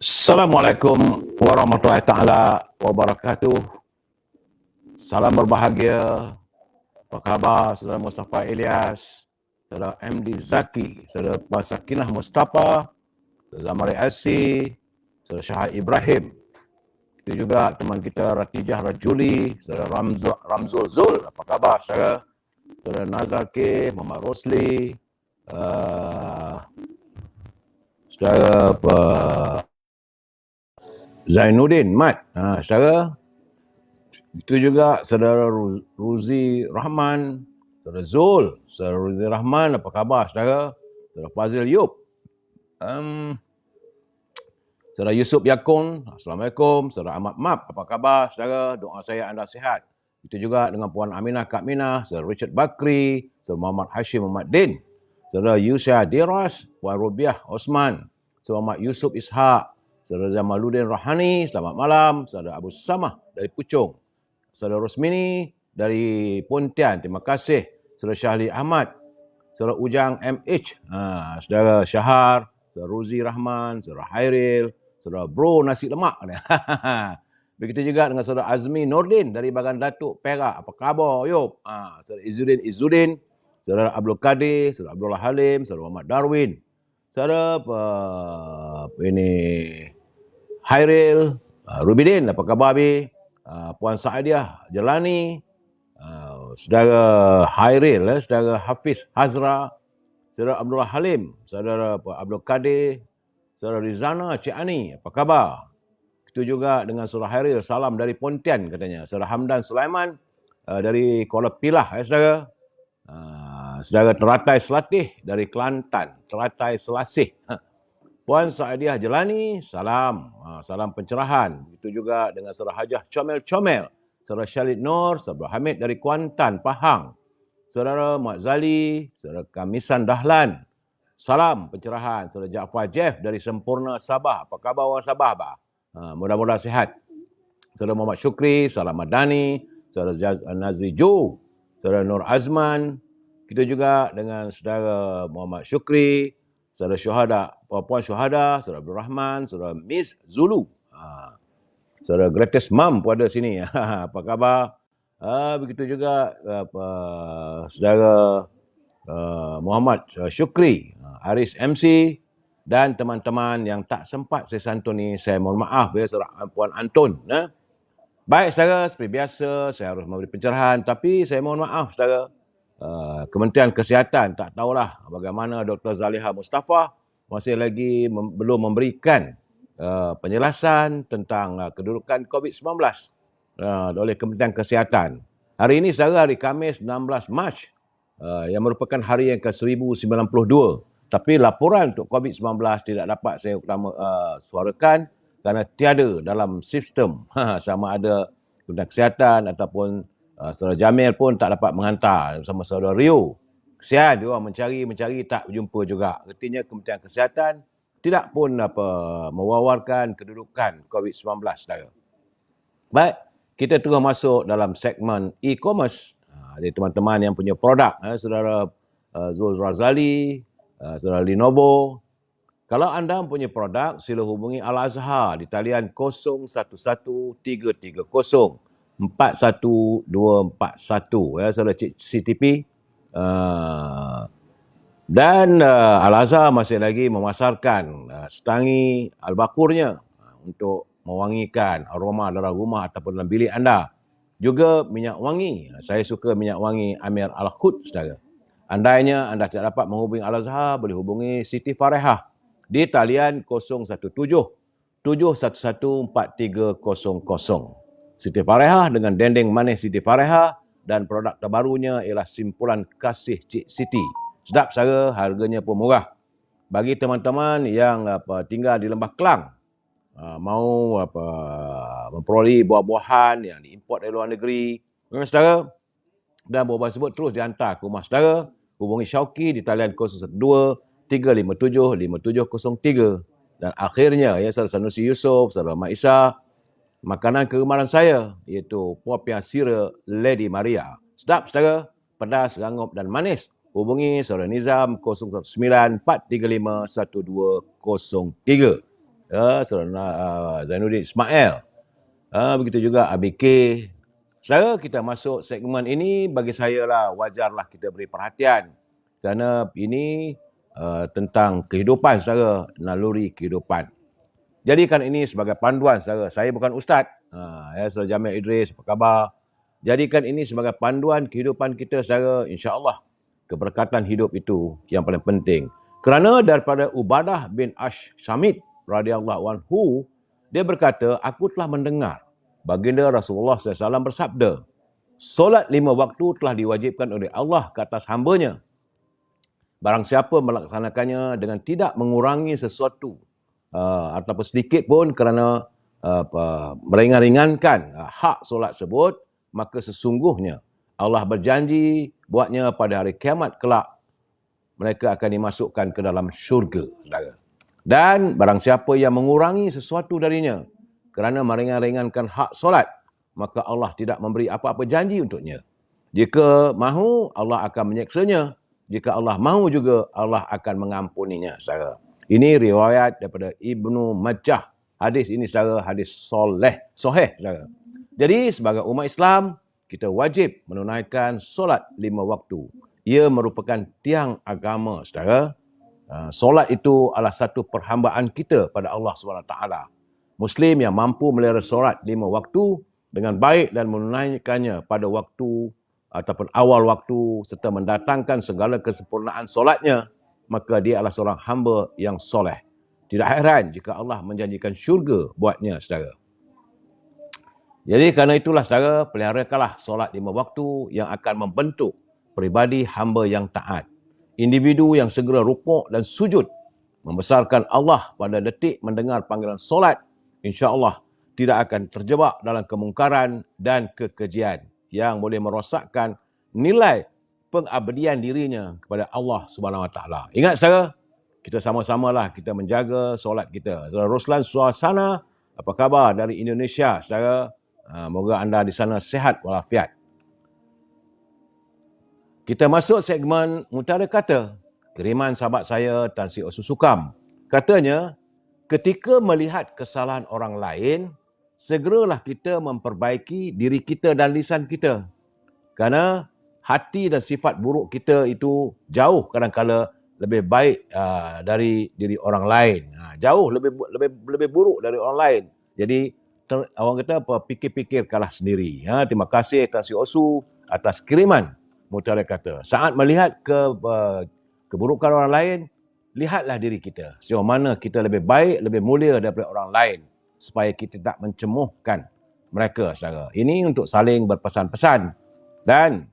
Assalamualaikum warahmatullahi taala wabarakatuh. Salam berbahagia. Apa khabar saudara Mustafa Ilyas, saudara MD Zaki, saudara Puan Sakinah Mustafa, saudara Mari Asy, saudara Syah Ibrahim. Itu juga teman kita Ratijah Rajuli, saudara Ramzul Zul. Apa khabar saudara? Saudara Nazar K, Muhammad Rosli, saudara Zainuddin Mat, saudara. Itu juga saudara Ruzi Rahman, saudara Zul, saudara Ruzi Rahman, apa khabar saudara? Saudara Fazil Yub, saudara Yusuf Yakun, Assalamualaikum. Saudara Ahmad Map, apa khabar saudara? Doa saya anda sihat. Itu juga dengan Puan Aminah Kak Minah, saudara Richard Bakri, saudara Muhammad Hashim Muhammad Din, saudara Yusya Diras, Puan Rubiah Osman, saudara Muhammad Yusuf Ishak, saudara Jamaluddin Rahani, selamat malam. Saudara Abu Samah dari Puchong, saudara Rosmini dari Pontian, terima kasih. Saudara Syahli Ahmad, saudara Ujang MH, saudara Syahar, saudara Ruzi Rahman, saudara Hairil, saudara Bro Nasi Lemak. Begitu juga dengan saudara Azmi Nordin dari Bagan Datuk Perak, apa khabar Yop? Saudara Izzuddin, saudara Abdul Qadir, saudara Abdullah Halim, saudara Muhammad Darwin, saudara Hairil, Rubidin, apa khabar Abi? Puan Saadiah Jelani, saudara Hairil, saudara Hafiz Hazra, saudara Abdullah Halim, saudara Abdul Qadir, saudara Rizana Cik Ani, apa khabar? Itu juga dengan saudara Hairil, salam dari Pontian katanya. Saudara Hamdan Sulaiman dari Kuala Pilah, saudara. Saudara Teratai Selatih dari Kelantan, Teratai Selasih. Puan Saadiah Jelani, salam. Salam pencerahan. Itu juga dengan saudara Hajah Comel-Comel, saudara Syalid Nur, saudara Hamid dari Kuantan, Pahang, saudara Mak Zali, saudara Kamisan Dahlan, salam pencerahan. Saudara Jaafar Jeff dari Sempurna Sabah, apa khabar orang Sabah, Abah? Mudah-mudahan sihat. Saudara Muhammad Syukri, salam Madani, saudara Nazri Jo, saudara Nur Azman. Kita juga dengan saudara Muhammad Syukri, saudara Syuhada, Puan Syuhada, saudara Abdul Rahman, saudara Miss Zulu, saudara Greatest Mom pun ada sini. Apa khabar? Begitu juga saudara Muhammad Syukri, Aris MC, dan teman-teman yang tak sempat saya santuni, saya mohon maaf ya, saudara Puan Antun. Baik saudara, seperti biasa saya harus memberi pencerahan, tapi saya mohon maaf saudara, Kementerian Kesihatan tak tahulah bagaimana Dr. Zaliha Mustafa masih lagi belum memberikan penjelasan tentang kedudukan COVID-19 oleh Kementerian Kesihatan. Hari ini saudara, hari Khamis 16 Mac, yang merupakan hari yang ke-1092. Tapi laporan untuk COVID-19 tidak dapat saya suarakan kerana tiada dalam sistem sama ada Kementerian Kesihatan ataupun saudara Jamil pun tak dapat menghantar bersama saudara Rio. Kesian dia orang mencari tak berjumpa juga. Artinya Kementerian Kesihatan tidak pun mewawarkan kedudukan COVID-19 saudara. Baik, kita terus masuk dalam segmen e-commerce. Jadi teman-teman yang punya produk, saudara Zul Razali, saudara Lenovo. Kalau anda mempunyai produk, sila hubungi Al-Azhar di talian 011330 41241, ya saudara CTP. Dan Al-Azhar masih lagi memasarkan setangi Al-Bakurnya untuk mewangikan aroma dalam rumah ataupun dalam bilik anda. Juga minyak wangi. Saya suka minyak wangi Amir Al-Khud, saudara. Andainya anda tidak dapat menghubungi Al-Azhar, boleh hubungi Siti Farehah di talian 017-711-4300. Siti Farehah dengan dendeng manis Siti Farehah, dan produk terbarunya ialah simpulan kasih Cik Siti. Sedap saudara, harganya pun murah. Bagi teman-teman yang tinggal di Lembah Kelang, mau memperoleh buah-buahan yang diimport dari luar negeri, saudara, dan buah-buahan tersebut terus dihantar ke rumah saudara, hubungi Syauqi di talian 012-357-5703. Dan akhirnya, ya, saudara Sanusi Yusof, saudara Mak Isha, makanan kegemaran saya iaitu Popiah Sira Lady Maria. Sedap saudara, pedas, rangup dan manis. Hubungi saudara Nizam 019-435-1203. Saudara Zainuddin Ismail. Begitu juga ABK. Saudara, kita masuk segmen ini, bagi saya lah wajarlah kita beri perhatian. Kerana ini tentang kehidupan saudara, naluri kehidupan. Jadikan ini sebagai panduan saudara. Saya bukan ustaz. Saudara Jamil Idris, apa khabar? Jadikan ini sebagai panduan kehidupan kita saudara, insya-Allah. Keberkatan hidup itu yang paling penting. Kerana daripada Ubadah bin Ash-Samit radhiyallahu anhu, dia berkata, aku telah mendengar baginda Rasulullah SAW bersabda, solat 5 waktu telah diwajibkan oleh Allah ke atas hambanya. Barang siapa melaksanakannya dengan tidak mengurangi sesuatu ataupun sedikit pun kerana meringan-ringankan hak solat tersebut, maka sesungguhnya Allah berjanji buatnya pada hari kiamat kelak mereka akan dimasukkan ke dalam syurga, saudara. Dan barang siapa yang mengurangi sesuatu darinya kerana meringan-ringankan hak solat, maka Allah tidak memberi apa-apa janji untuknya. Jika mahu, Allah akan menyeksanya. Jika Allah mahu juga, Allah akan mengampuninya, saudara. Ini riwayat daripada Ibnu Majah. Hadis ini, saudara, hadis sahih, saudara. Jadi, sebagai umat Islam, kita wajib menunaikan solat 5 waktu. Ia merupakan tiang agama, saudara. Solat itu adalah satu perhambaan kita pada Allah SWT. Muslim yang mampu melihara solat 5 waktu dengan baik dan menunaikannya pada waktu ataupun awal waktu serta mendatangkan segala kesempurnaan solatnya, maka dia adalah seorang hamba yang soleh. Tidak heran jika Allah menjanjikan syurga buatnya, saudara. Jadi kerana itulah, saudara, peliharakanlah solat 5 waktu yang akan membentuk peribadi hamba yang taat. Individu yang segera rukuk dan sujud membesarkan Allah pada detik mendengar panggilan solat, insya-Allah tidak akan terjebak dalam kemungkaran dan kekejian yang boleh merosakkan nilai pengabdian dirinya kepada Allah Subhanahu Wa Taala. Ingat, saudara, kita sama-samalah kita menjaga solat kita. Saudara Ruslan Suasana, apa khabar dari Indonesia, saudara? Moga anda di sana sihat walafiat. Kita masuk segmen Mutara Kata. Kiriman sahabat saya Tan Sri Osu Sukam. Katanya, ketika melihat kesalahan orang lain, segeralah kita memperbaiki diri kita dan lisan kita. Kerana hati dan sifat buruk kita itu jauh kadang-kala lebih baik dari diri orang lain. Jauh lebih buruk dari orang lain. Jadi orang kata apa, fikir-fikirkanlah sendiri. Terima kasih Tan Sri Osu atas kiriman Mutara Kata. Saat melihat keburukan orang lain, lihatlah diri kita. Sejauh mana kita lebih baik, lebih mulia daripada orang lain. Supaya kita tak mencemuhkan mereka, saudara. Ini untuk saling berpesan-pesan. Dan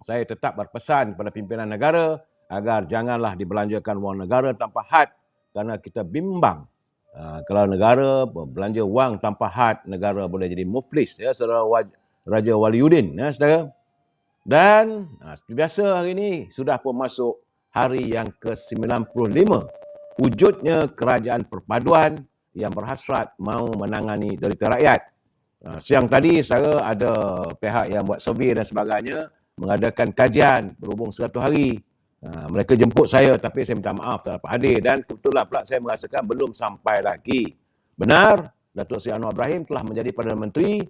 saya tetap berpesan kepada pimpinan negara agar janganlah dibelanjakan wang negara tanpa had. Kerana kita bimbang. Kalau negara belanja wang tanpa had, negara boleh jadi muflis. Ya, saudara Raja Waliuddin, ya, saudara. Dan seperti biasa hari ini sudah pun masuk hari yang ke-95. Wujudnya kerajaan perpaduan yang berhasrat mahu menangani derita rakyat. Siang tadi saya ada pihak yang buat survey dan sebagainya, mengadakan kajian berhubung 100 hari. Mereka jemput saya tapi saya minta maaf tak dapat hadir dan kebetulan pula saya merasakan belum sampai lagi. Benar, Datuk Seri Anwar Ibrahim telah menjadi Perdana Menteri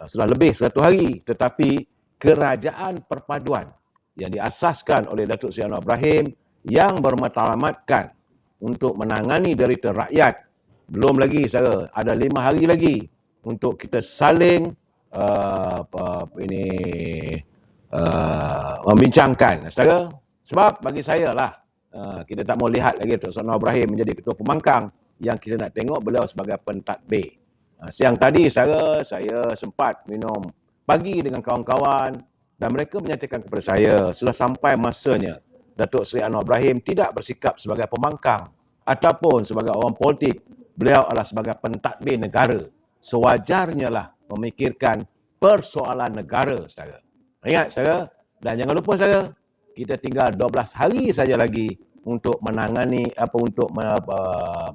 sudah lebih 100 hari, tetapi kerajaan perpaduan yang diasaskan oleh Datuk Seri Anwar Ibrahim yang bermatlamatkan untuk menangani derita rakyat. Belum lagi, saudara, ada 5 hari lagi untuk kita saling membincangkan, saudara. Sebab bagi saya lah, kita tak mau lihat lagi Datuk Seri Anwar Ibrahim menjadi ketua pembangkang. Yang kita nak tengok beliau sebagai pentadbir. Siang tadi, saudara, saya sempat minum pagi dengan kawan-kawan dan mereka menyatakan kepada saya sudah sampai masanya Datuk Seri Anwar Ibrahim tidak bersikap sebagai pembangkang ataupun sebagai orang politik. Beliau adalah sebagai pentadbir negara. Sewajarnya lah memikirkan persoalan negara, saudara. Ingat, saudara, dan jangan lupa, saudara, kita tinggal 12 hari saja lagi untuk menangani untuk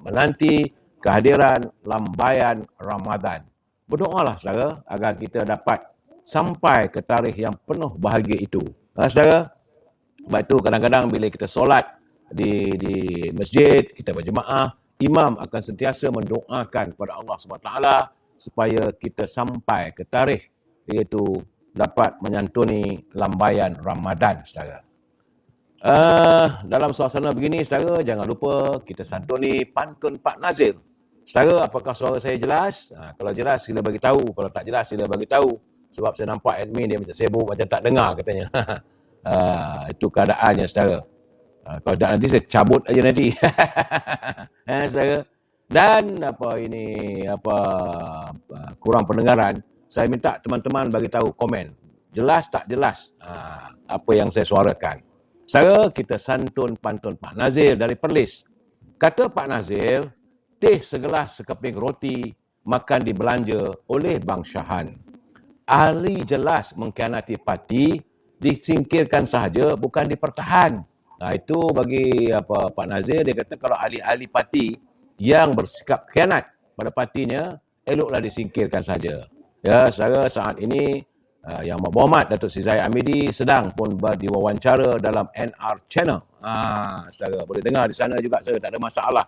menanti kehadiran lambayan Ramadan. Berdoalah, saudara, agar kita dapat sampai ke tarikh yang penuh bahagia itu. Saudara, sebab itu kadang-kadang bila kita solat di masjid, kita berjemaah, imam akan sentiasa mendoakan kepada Allah SWT supaya kita sampai ke tarikh iaitu dapat menyantuni lambaian Ramadan, saudara. Dalam suasana begini, saudara, jangan lupa kita santuni pantun Pak Nazir. Saudara, apakah suara saya jelas? Kalau jelas, sila bagi tahu. Kalau tak jelas, sila bagi tahu. Sebab saya nampak admin dia macam sibuk, macam tak dengar katanya. Itu keadaannya, saudara. Kalau tak nanti saya cabut aja nanti. Saudara. Dan kurang pendengaran, saya minta teman-teman bagi tahu komen. Jelas tak jelas apa yang saya suarakan. Saudara, kita santun pantun Pak Nazir dari Perlis. Kata Pak Nazir, teh segelas sekeping roti makan dibelanja oleh Bang Syahan. Ahli jelas mengkhianati parti, disingkirkan sahaja bukan dipertahan. Itu bagi Pak Nazir, dia kata kalau ahli-ahli parti yang bersikap khianat pada partinya, eloklah disingkirkan saja. Ya, saudara, saat ini Yang Berhormat Datuk Seri Zahid Hamidi sedang pun diwawancara dalam NR Channel. Saudara boleh dengar di sana juga, saudara, tak ada masalah.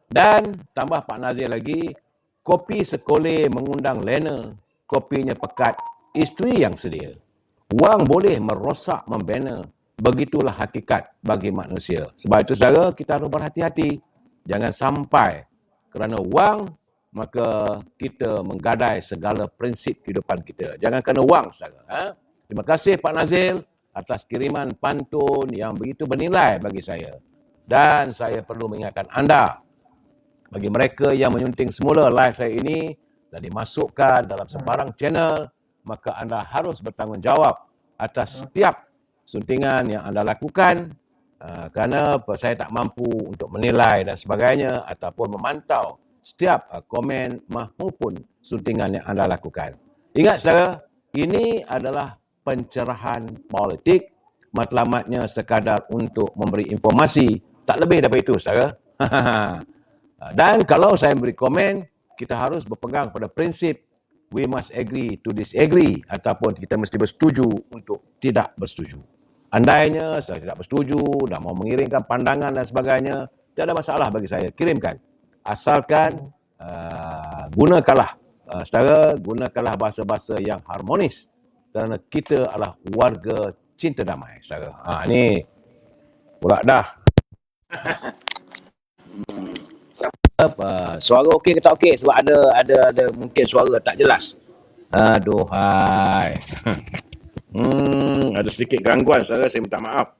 Dan tambah Pak Nazir lagi, kopi sekoleh mengundang lena, kopinya pekat isteri yang sedia. Wang boleh merosak membina, begitulah hakikat bagi manusia. Sebab itu, saudara, kita harus berhati-hati. Jangan sampai kerana wang maka kita menggadai segala prinsip kehidupan kita. Jangan kena wang, saudara. Terima kasih Pak Nazir atas kiriman pantun yang begitu bernilai bagi saya. Dan saya perlu mengingatkan anda, bagi mereka yang menyunting semula live saya ini dan dimasukkan dalam sebarang channel, maka anda harus bertanggungjawab atas setiap suntingan yang anda lakukan, kerana saya tak mampu untuk menilai dan sebagainya ataupun memantau setiap komen maupun suntingan yang anda lakukan. Ingat, saudara, ini adalah pencerahan politik, matlamatnya sekadar untuk memberi informasi, tak lebih daripada itu, saudara. Dan kalau saya beri komen, kita harus berpegang pada prinsip we must agree to disagree, ataupun kita mesti bersetuju untuk tidak bersetuju. Andainya saya tidak bersetuju dan mau mengirimkan pandangan dan sebagainya, tidak ada masalah bagi saya, kirimkan. Asalkan gunakanlah, saudara, gunakanlah bahasa-bahasa yang harmonis, kerana kita adalah warga cinta damai, saudara. Ni pula dah. Suara okey ke tak okey? Sebab ada mungkin suara tak jelas. Aduhai. Ada sedikit gangguan, saudara, saya minta maaf.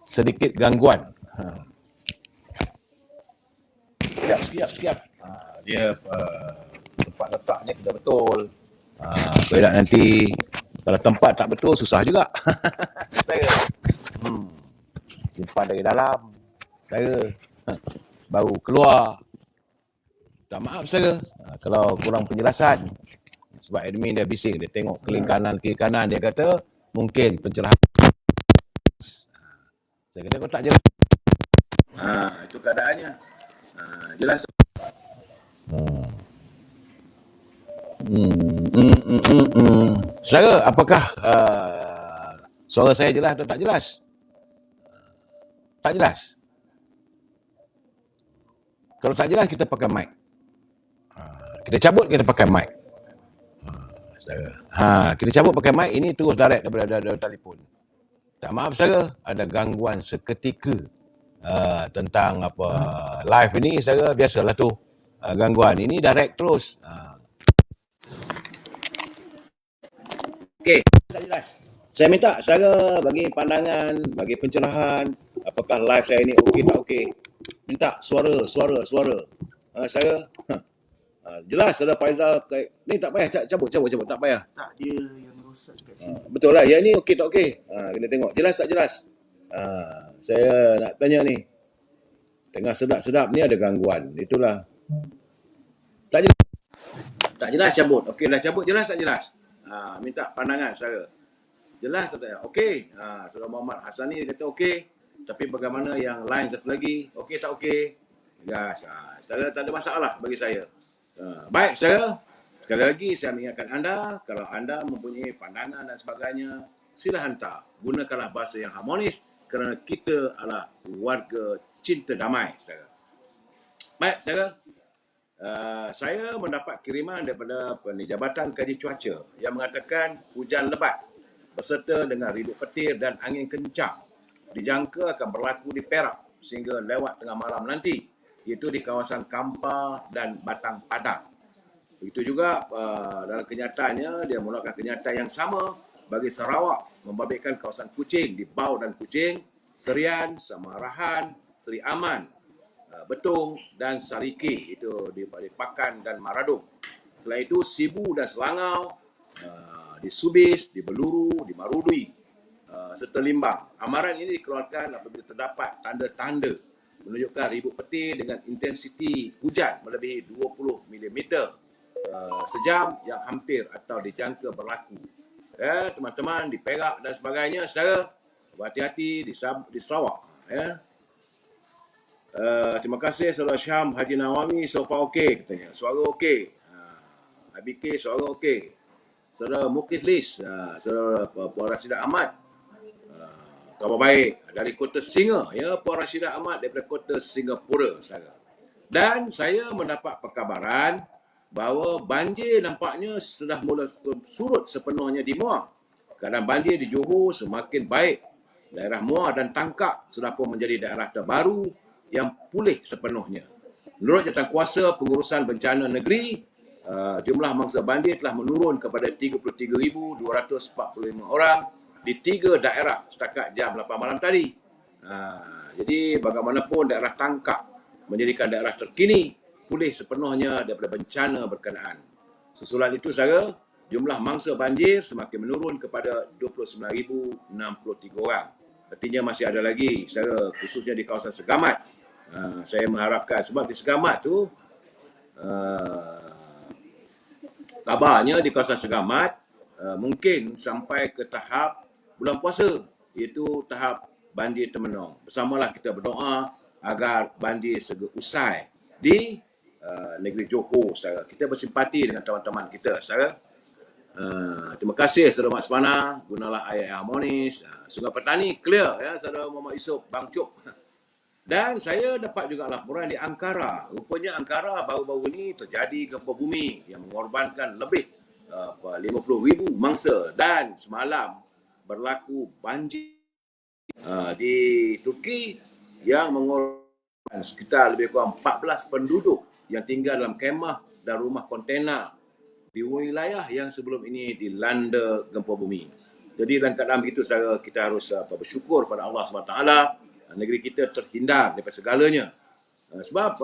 Sedikit gangguan. Siap. Dia tempat letaknya tidak betul. Kalau tak nanti, kalau tempat tak betul, susah juga. Saya simpan dari dalam, saya baru keluar. Tak maaf, saudara, kalau kurang penjelasan. Sebab admin dia bising, dia tengok kiri kanan, dia kata mungkin pencerahan. Saya kata kau tak jelas. Itu keadaannya. Jelas. Saudara, apakah suara saya jelas atau tak jelas? Tak jelas. Kalau tak jelas, kita pakai mic. Kita cabut, kita pakai mic. Kita cabut pakai mic, ini terus direct daripada telefon. Tak maaf, saudara, ada gangguan seketika tentang live ini, saudara, biasalah tu. Gangguan ini direct terus. Okey, tak jelas. Saya minta saudara bagi pandangan, bagi pencerahan, apakah live saya ini okey tak okey. Minta suara. Saya jelas, saudara Faizal. Ni tak payah cabut, tak payah. Tak, dia yang rosak kat sini. Betul lah, yang ni okey tak okey. Kita tengok jelas tak jelas. Saya nak tanya ni, tengah sedap-sedap ni ada gangguan. Itulah. Tak jelas cabut. Okey dah cabut, jelas tak jelas? Minta pandangan saudara. Jelas tak tak? Okey. Saudara Muhammad Hasani kata okey. Tapi bagaimana yang lain satu lagi? Okey tak okey? Yes. Saudara, tak ada masalah bagi saya. Baik, saudara. Sekali lagi saya mengingatkan anda, kalau anda mempunyai pandangan dan sebagainya, sila hantar. Gunakanlah bahasa yang harmonis kerana kita adalah warga cinta damai, saudara. Baik, saudara. Saya mendapat kiriman daripada Jabatan Kaji Cuaca yang mengatakan hujan lebat berserta dengan ribut petir dan angin kencang dijangka akan berlaku di Perak sehingga lewat tengah malam nanti, iaitu di kawasan Kampar dan Batang Padang. Begitu juga dalam kenyataannya, dia mulakan kenyataan yang sama bagi Sarawak, membabitkan kawasan Kuching di Bau dan Kuching, Serian, Samarahan, Seri Aman, Betung dan Sariki, itu di Pakan dan Maradung. Selain itu, Sibu dan Selangau, di Subis, di Beluru, di Marudui, serta Limbang. Amaran ini dikeluarkan apabila terdapat tanda-tanda menunjukkan ribut petir dengan intensiti hujan melebihi 20 mm sejam yang hampir atau dijangka berlaku. Teman-teman di Perak dan sebagainya, saudara, berhati-hati di Sarawak. Terima kasih Saudara Syam Haji Nawawi, so far okey katanya. Suara okey. IBK suara okey. Saudara Muklis, Saudara Puan Rashidah Ahmad, khabar baik dari Kota Singa, ya, Puan Rashidah Ahmad daripada Kota Singapura, saudara. Dan saya mendapat perkabaran bahawa banjir nampaknya sudah mula surut sepenuhnya di Muar. Keadaan banjir di Johor semakin baik. Daerah Muar dan Tangkak sudah pun menjadi daerah terbaru yang pulih sepenuhnya. Menurut Jawatankuasa Pengurusan Bencana Negeri, jumlah mangsa banjir telah menurun kepada 33,245 orang di 3 daerah setakat jam 8 malam tadi. Jadi bagaimanapun daerah Tangkak menjadikan daerah terkini pulih sepenuhnya daripada bencana berkenaan. Susulan itu, saudara, jumlah mangsa banjir semakin menurun kepada 29,063 orang. Artinya masih ada lagi, saudara, khususnya di kawasan Segamat. Saya mengharapkan, sebab di Segamat tu, kabarnya di kawasan Segamat, mungkin sampai ke tahap bulan puasa, iaitu tahap banjir termenung. Bersamalah kita berdoa agar banjir segera usai di negeri Johor, saudara. Kita bersimpati dengan teman-teman kita, saudara. Terima kasih saudara Mak Sepana, gunalah ayat yang harmonis. Sungai Petani clear, ya, saudara Muhammad Yusof, Bang Cuk. Dan saya dapat juga laporan di Ankara. Rupanya Ankara baru-baru ini terjadi gempa bumi yang mengorbankan lebih 50,000 mangsa, dan semalam berlaku banjir di Turki yang mengorbankan sekitar lebih kurang 14 penduduk yang tinggal dalam kemah dan rumah kontena di wilayah yang sebelum ini dilanda gempa bumi. Jadi dalam keadaan begitu, saudara, kita harus bersyukur pada Allah SWT. Negeri kita terhindar daripada segalanya. Sebab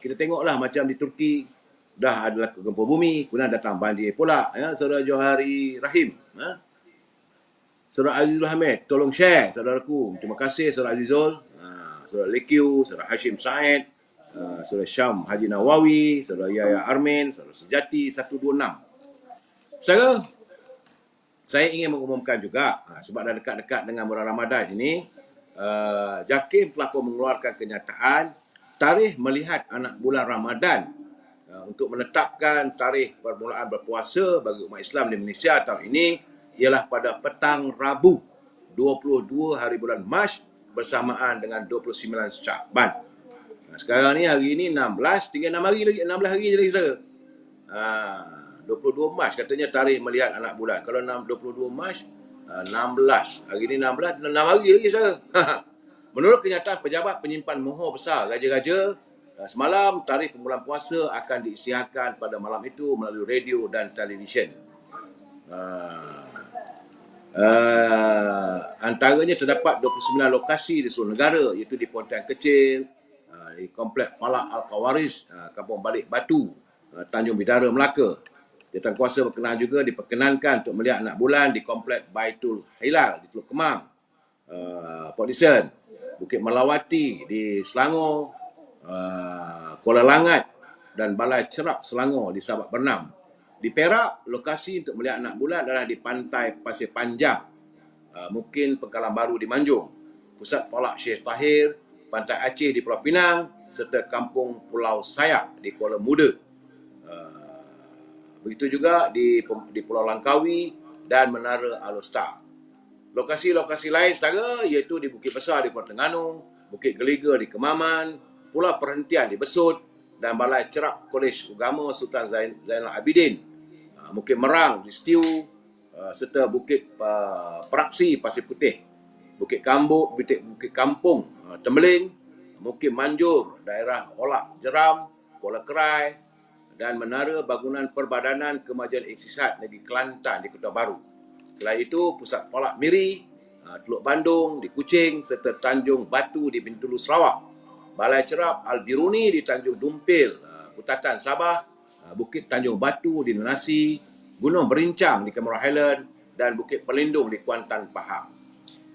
kita tengoklah macam di Turki dah adalah gempa bumi, kemudian datang banjir pula, ya, saudara Johari Rahim, saudara Azizul Hamid, tolong share, saudaraku. Terima kasih saudara Azizul, saudara Lekiu, saudara Hashim Said, saudara Syam Haji Nawawi, saudara Yaya Armin, saudara Sejati 126. Saudara, saya ingin mengumumkan juga, sebab dah dekat-dekat dengan bulan Ramadan ini, JAKIM telah pun mengeluarkan kenyataan tarikh melihat anak bulan Ramadan untuk menetapkan tarikh permulaan berpuasa bagi umat Islam di Malaysia tahun ini ialah pada petang Rabu 22 hari bulan Mac bersamaan dengan 29 Syakban. Sekarang ni hari ini 16, tinggal 6 hari lagi, 16 hari je lagi, saudara. 22 Mac katanya tarikh melihat anak bulan. Kalau 22 Mac 16, hari ini 16, 6 hari lagi, saudara. Menurut kenyataan pejabat penyimpan mohon besar Raja-Raja, semalam tarikh permulaan puasa akan diisytiharkan pada malam itu melalui radio dan televisyen. Antaranya terdapat 29 lokasi di seluruh negara, iaitu di Pontian Kecil, di Komplek Falak Al-Kawaris, Kampung Balik Batu, Tanjung Bidara, Melaka. Jawatankuasa berkenaan juga diperkenankan untuk melihat anak bulan di Komplek Baitul Hilal di Teluk Kemang, Port Dickson, Bukit Melawati di Selangor, Kuala Langat dan Balai Cerap Selangor di Sabak Bernam. Di Perak, lokasi untuk melihat anak bulan adalah di Pantai Pasir Panjang, mungkin Pengkalan Baru di Manjung, Pusat Falak Syekh Tahir, Pantai Aceh di Pulau Pinang, serta Kampung Pulau Sayak di Kuala Muda. Begitu juga di Pulau Langkawi dan Menara Al-Star. Lokasi-lokasi lain, saudara, iaitu di Bukit Besar di Pulau Terengganu, Bukit Geliga di Kemaman, Pulau Perhentian di Besut dan Balai Cerap Kolej Agama Sultan Zainal Abidin. Bukit Merang di Setiu, serta Bukit Peraksi Pasir Putih, Bukit Kambuk, Bukit Kampung Tembeling, Bukit Manjur daerah Olak Jeram, Kuala Kerai dan Menara Bangunan Perbadanan Kemajuan Iktisad Negeri Kelantan di Kota Baru. Selain itu, Pusat Falak Miri, Teluk Bandung di Kuching serta Tanjung Batu di Bintulu Sarawak. Balai Cerap Al-Biruni di Tanjung Dumpil, Putatan Sabah, Bukit Tanjung Batu di Nenasi, Gunung Berincang di Cameron Highland dan Bukit Pelindung di Kuantan Pahang.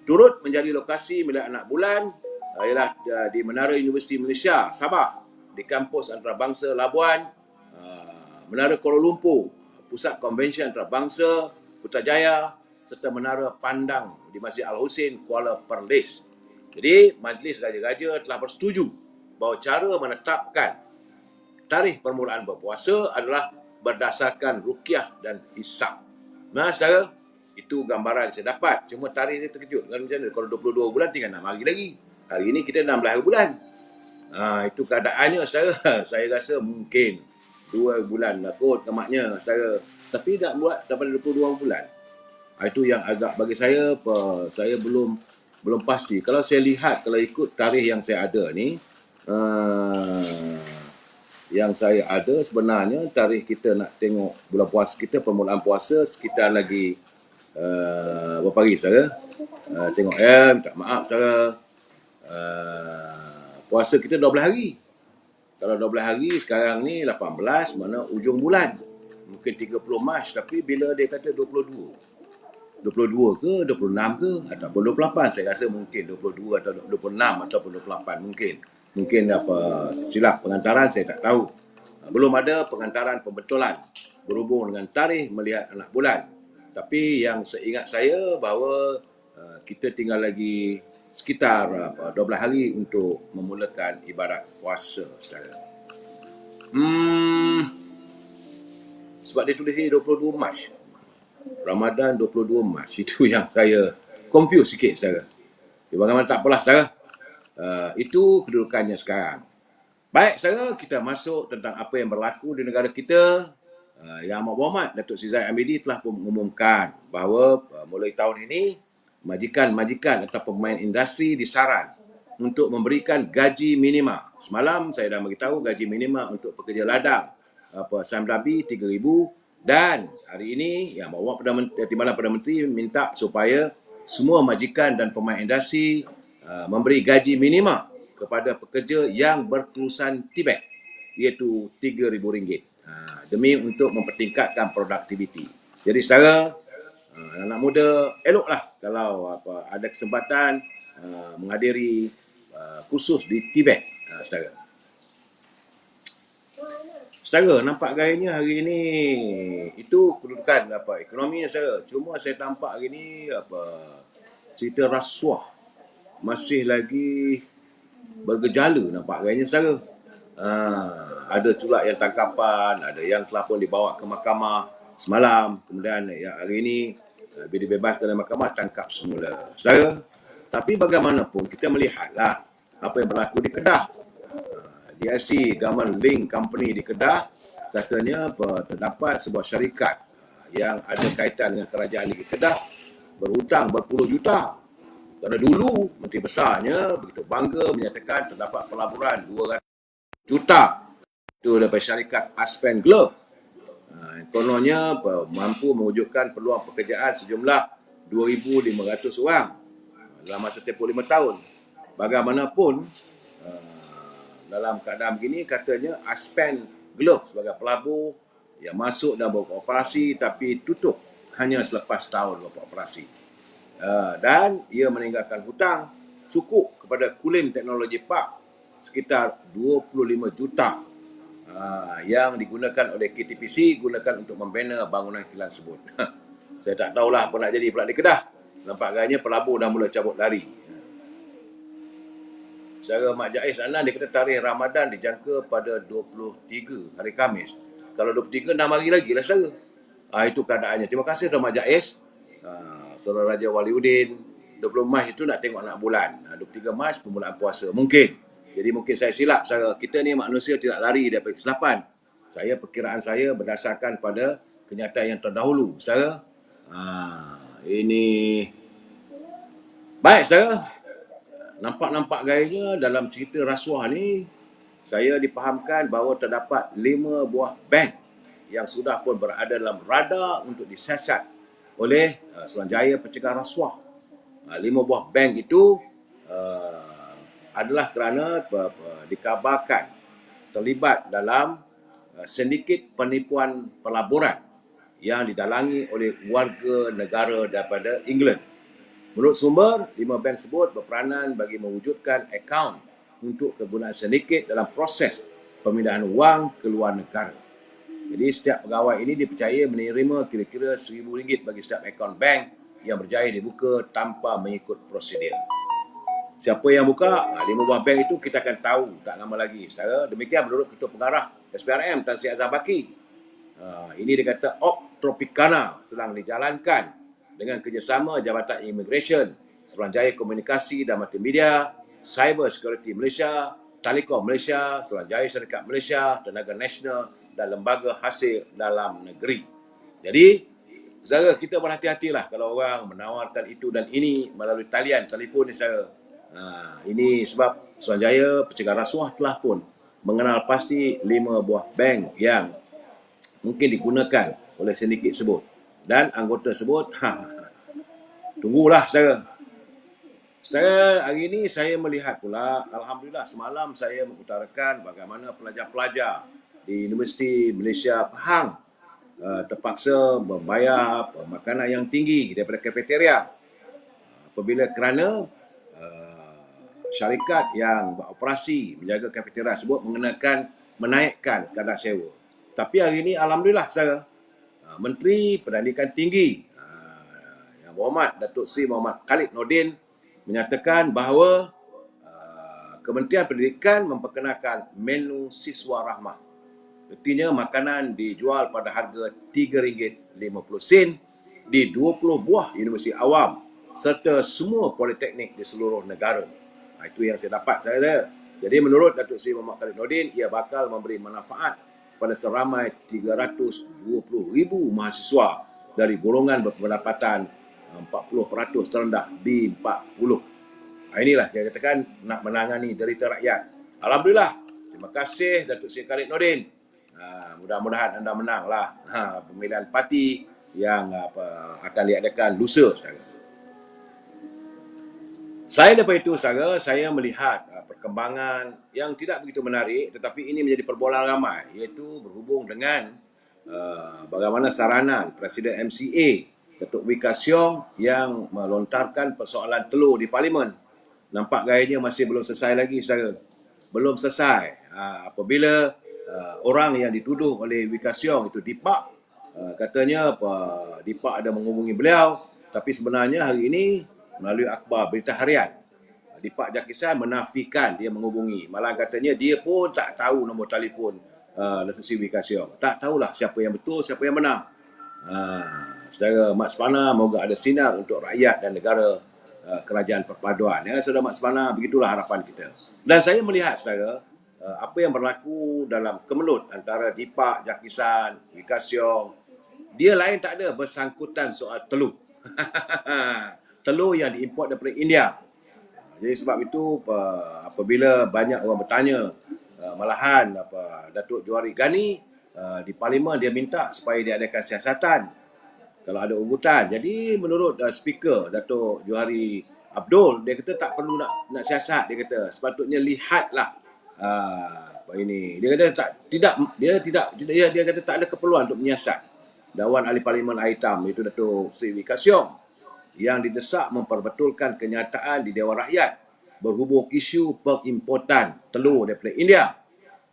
Turut menjadi lokasi milik anak bulan ialah di Menara Universiti Malaysia Sabah, di kampus antarabangsa Labuan, Menara Kuala Lumpur, Pusat Konvensyen Antarabangsa Putrajaya serta Menara Pandang di Masjid Al-Husin Kuala Perlis. Jadi, Majlis Raja-Raja telah bersetuju bahawa cara menetapkan tarikh permulaan berpuasa adalah berdasarkan ruqyah dan hisab. Nah, saudara, itu gambaran saya dapat. Cuma tarikh saya terkejut. Macam mana? Kalau 22 bulan tinggal 6 hari lagi. Hari ini kita 16 bulan. Itu keadaannya, saudara. Saya rasa mungkin 2 bulan lah kot kemaknya, saudara. Tapi nak buat daripada 22 bulan. Itu yang agak bagi saya belum pasti. Kalau saya lihat, kalau ikut tarikh yang saya ada ni, sebenarnya tarikh kita nak tengok bulan puasa kita, permulaan puasa sekitar lagi berapa hari, saudara? Tengok minta maaf, saudara. Puasa kita 12 hari. Kalau 12 hari, sekarang ni 18, mana ujung bulan. Mungkin 30 Mac, tapi bila dia kata 22 ke, 26 ke, ataupun 28. Saya rasa mungkin 22 atau 26 ataupun 28 mungkin. Mungkin silap pengantaran, saya tak tahu. Belum ada pengantaran pembetulan berhubung dengan tarikh melihat anak bulan. Tapi yang seingat saya bahawa kita tinggal lagi sekitar 12 hari untuk memulakan ibadat puasa, saudara. Sebab dia tulis ni 22 Mac. Ramadan 22 Mac. Itu yang saya confuse sikit, saudara. Bagaimana tak apalah, saudara. Itu kedudukannya sekarang. Baik, saudara, kita masuk tentang apa yang berlaku di negara kita. Yang Amat Berhormat Datuk Seri Zahid Hamidi telah mengumumkan bahawa mulai tahun ini, majikan-majikan atau pemain industri disaran untuk memberikan gaji minima. Semalam saya dah beritahu gaji minima untuk pekerja ladang Samdabi 3,000. Dan hari ini, Yang Berhormat Timbalan Perdana Menteri minta supaya semua majikan dan pemain industri memberi gaji minima kepada pekerja yang berkelulusan TVET, iaitu RM3,000 demi untuk mempertingkatkan produktiviti. Jadi, saudara, anak muda, eloklah kalau ada kesempatan menghadiri kursus di TVET, saudara. Saudara, nampak gayanya hari ini itu kedudukan ekonominya, saudara. Cuma saya nampak hari ini cerita rasuah masih lagi bergejala, nampak gayanya, saudara. Ada culak yang tangkapan, ada yang telah pun dibawa ke mahkamah semalam, kemudian hari ini bila dibebaskan oleh mahkamah, tangkap semula, saudara. Tapi bagaimanapun kita melihatlah apa yang berlaku di Kedah. DIC Government Link Company di Kedah, katanya terdapat sebuah syarikat yang ada kaitan dengan kerajaan negeri Kedah berhutang berpuluh juta. Kerana dulu Menteri Besarnya begitu bangga menyatakan terdapat pelaburan 200 juta itu daripada syarikat Aspen Glove. Kononnya mampu mewujudkan peluang pekerjaan sejumlah 2,500 orang dalam masa tempoh 5 tahun. Bagaimanapun, dalam keadaan begini, katanya Aspen Glove sebagai pelabur yang masuk dan beroperasi tapi tutup hanya selepas tahun beroperasi. Dan ia meninggalkan hutang sukuk kepada Kulim Technology Park sekitar 25 juta yang digunakan oleh KTPC gunakan untuk membina bangunan kilang tersebut. Saya tak tahulah apa nak jadi pula di Kedah. Nampak agaknya pelabur dah mula cabut lari. Secara Mak Jais Anan, dia kata tarikh Ramadan dijangka pada 23 hari Khamis. Kalau 23, 6 hari lagi lah, saudara. Itu keadaannya. Terima kasih kepada Mak Jais. Saudara Raja Waliuddin, 20 Mac itu nak tengok anak bulan. 23 Mac permulaan puasa. Mungkin. Jadi mungkin saya silap, saudara. Kita ni manusia tidak lari daripada kesilapan. Perkiraan saya berdasarkan pada kenyataan yang terdahulu, saudara. Ini baik, saudara. Nampak-nampak gayanya dalam cerita rasuah ni, saya dipahamkan bahawa terdapat 5 buah bank yang sudah pun berada dalam radar untuk disiasat oleh Suruhanjaya Pencegah Rasuah. 5 buah bank itu adalah kerana dikabarkan terlibat dalam sindiket penipuan pelaburan yang didalangi oleh warga negara daripada England. Menurut sumber, 5 bank tersebut berperanan bagi mewujudkan akaun untuk kegunaan sindiket dalam proses pemindahan wang ke luar negara. Jadi setiap pegawai ini dipercaya menerima kira-kira RM1,000 bagi setiap akaun bank yang berjaya dibuka tanpa mengikut prosedur. Siapa yang buka? 5 buah bank itu kita akan tahu tak lama lagi, saudara. Demikian menurut Ketua Pengarah SPRM Tan Sri Azhar Baki. Ini dia kata Op Tropicana sedang dijalankan dengan kerjasama Jabatan Immigration, Suruhanjaya Komunikasi dan Multimedia, Cyber Security Malaysia, Telekom Malaysia, Suruhanjaya Syarikat Malaysia, Tenaga Nasional dan lembaga hasil dalam negeri. Jadi, saudara, kita berhati-hatilah kalau orang menawarkan itu dan ini melalui talian telefon ni, saudara. Ini sebab Suruhanjaya Pencegah Rasuah telah pun mengenal pasti 5 buah bank yang mungkin digunakan oleh sindiket tersebut. Dan anggota tersebut, tunggulah, saudara. Saudara, hari ini saya melihat pula, Alhamdulillah, semalam saya mengutarakan bagaimana pelajar-pelajar di Universiti Malaysia Pahang terpaksa membayar makanan yang tinggi daripada kafeteria apabila kerana syarikat yang beroperasi menjaga kafeteria tersebut menaikkan kadar sewa. Tapi hari ini, Alhamdulillah, saudara, Menteri Pendidikan Tinggi Yang Berhormat Datuk Seri Muhammad Khalid Nordin menyatakan bahawa Kementerian Pendidikan memperkenalkan menu siswa rahmah. Artinya makanan dijual pada harga RM3.50 di 20 buah universiti awam serta semua politeknik di seluruh negara. Itu yang saya dapat, saudara. Jadi menurut Datuk Seri Muhammad Khalid Nordin, ia bakal memberi manfaat pada seramai 320,000 mahasiswa dari golongan berpendapatan 40% terendah B40. Inilah saya katakan nak menangani derita rakyat. Alhamdulillah. Terima kasih Datuk Seri Khalid Nordin. Mudah-mudahan anda menanglah pemilihan parti yang akan diadakan lusa, saudara. Selain daripada itu, saudara, saya melihat perkembangan yang tidak begitu menarik tetapi ini menjadi perbualan ramai, iaitu berhubung dengan bagaimana saranan Presiden MCA Datuk Wee Ka Siong yang melontarkan persoalan telur di Parlimen. Nampak gayanya masih belum selesai lagi, saudara. Belum selesai. Apabila orang yang dituduh oleh Wee Ka Siong itu Dipak, katanya Dipak ada menghubungi beliau, tapi sebenarnya hari ini melalui akhbar berita harian, Dipak Jakisan menafikan dia menghubungi. Malah katanya dia pun tak tahu nombor telefon Datuk Seri Wee Ka Siong. Tak tahulah siapa yang betul, siapa yang benar. Saudara Mat Sepana, moga ada sinar untuk rakyat dan negara kerajaan perpaduan. Ya, saudara Mat Sepana, begitulah harapan kita. Dan saya melihat, saudara, apa yang berlaku dalam kemelut antara Dipak Jakisan, Wee Ka Siong, dia lain tak ada bersangkutan soal telur. Telur yang diimport daripada India. Jadi sebab itu apabila banyak orang bertanya, malahan Datuk Johari Ghani di Parlimen dia minta supaya diadakan siasatan kalau ada ugutan. Jadi menurut speaker Datuk Johari Abdul, dia kata tak perlu nak siasat, dia kata sepatutnya lihatlah ini. Dia kata dia kata tak ada keperluan untuk menyiasat. Dewan Ahli Parlimen Air Hitam itu Datuk Seri Wee Ka Siong yang didesak memperbetulkan kenyataan di Dewan Rakyat berhubung isu pengimportan telur daripada India.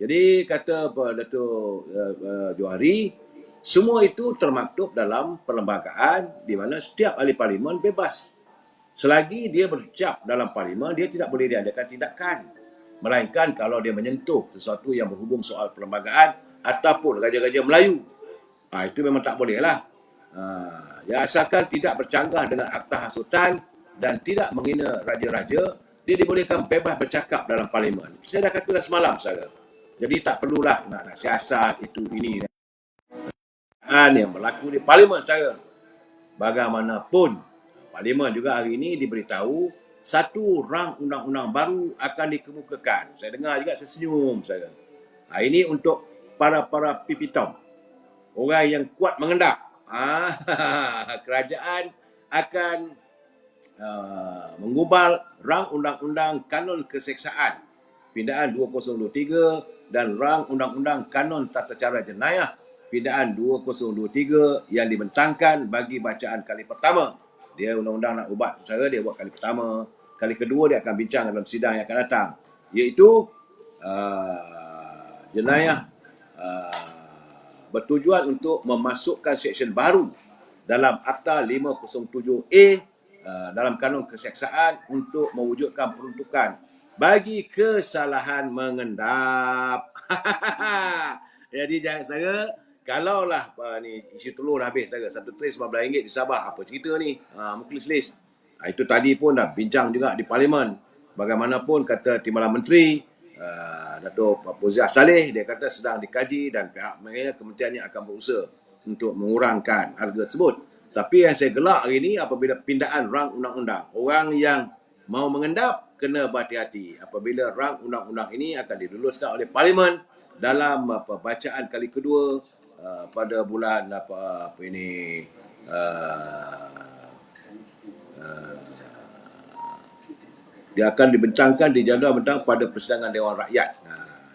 Jadi kata Datuk Johari, semua itu termaktub dalam perlembagaan di mana setiap ahli parlimen bebas. Selagi dia berucap dalam parlimen, dia tidak boleh diadakan tindakan. Melainkan kalau dia menyentuh sesuatu yang berhubung soal perlembagaan ataupun raja-raja Melayu. Itu memang tak boleh lah. Ya, asalkan tidak bercanggah dengan Akta Hasutan dan tidak menghina raja-raja, Dia dibolehkan bebas bercakap dalam parlimen. Saya dah kata dah semalam, saudara. Jadi tak perlulah nak siasat itu ini yang berlaku di parlimen, saudara. Bagaimanapun, parlimen juga hari ini diberitahu satu rang undang-undang baru akan dikemukakan. Saya dengar juga, saya senyum, saudara. Ini untuk para pipitom, orang yang kuat mengendap. Kerajaan akan menggubal rang undang-undang kanon keseksaan pindaan 2023 dan rang undang-undang kanon tata cara jenayah pindaan 2023 yang dibentangkan bagi bacaan kali pertama. Dia undang-undang nak ubat cara dia buat kali pertama. Kali kedua dia akan bincang dalam sidang yang akan datang, iaitu jenayah bertujuan untuk memasukkan seksyen baru dalam Akta 507A dalam kanun keseksaan untuk mewujudkan peruntukan bagi kesalahan mengendap. Jadi jangan saja, kalaulah ni isi telur dah habis, satu tray RM15 di Sabah, apa cerita ni? Mungkin list. Itu tadi pun dah bincang juga di parlimen. Bagaimanapun kata Timbalan Menteri Dato' Fauziah Saleh, dia kata sedang dikaji dan pihak kementeriannya akan berusaha untuk mengurangkan harga tersebut. Tapi yang saya gelak hari ini apabila pindaan rang undang-undang, orang yang mau mengendap kena berhati-hati apabila rang undang-undang ini akan diluluskan oleh parlimen dalam bacaan kali kedua pada bulan dia akan dibincangkan di jadual bentang pada persidangan Dewan Rakyat.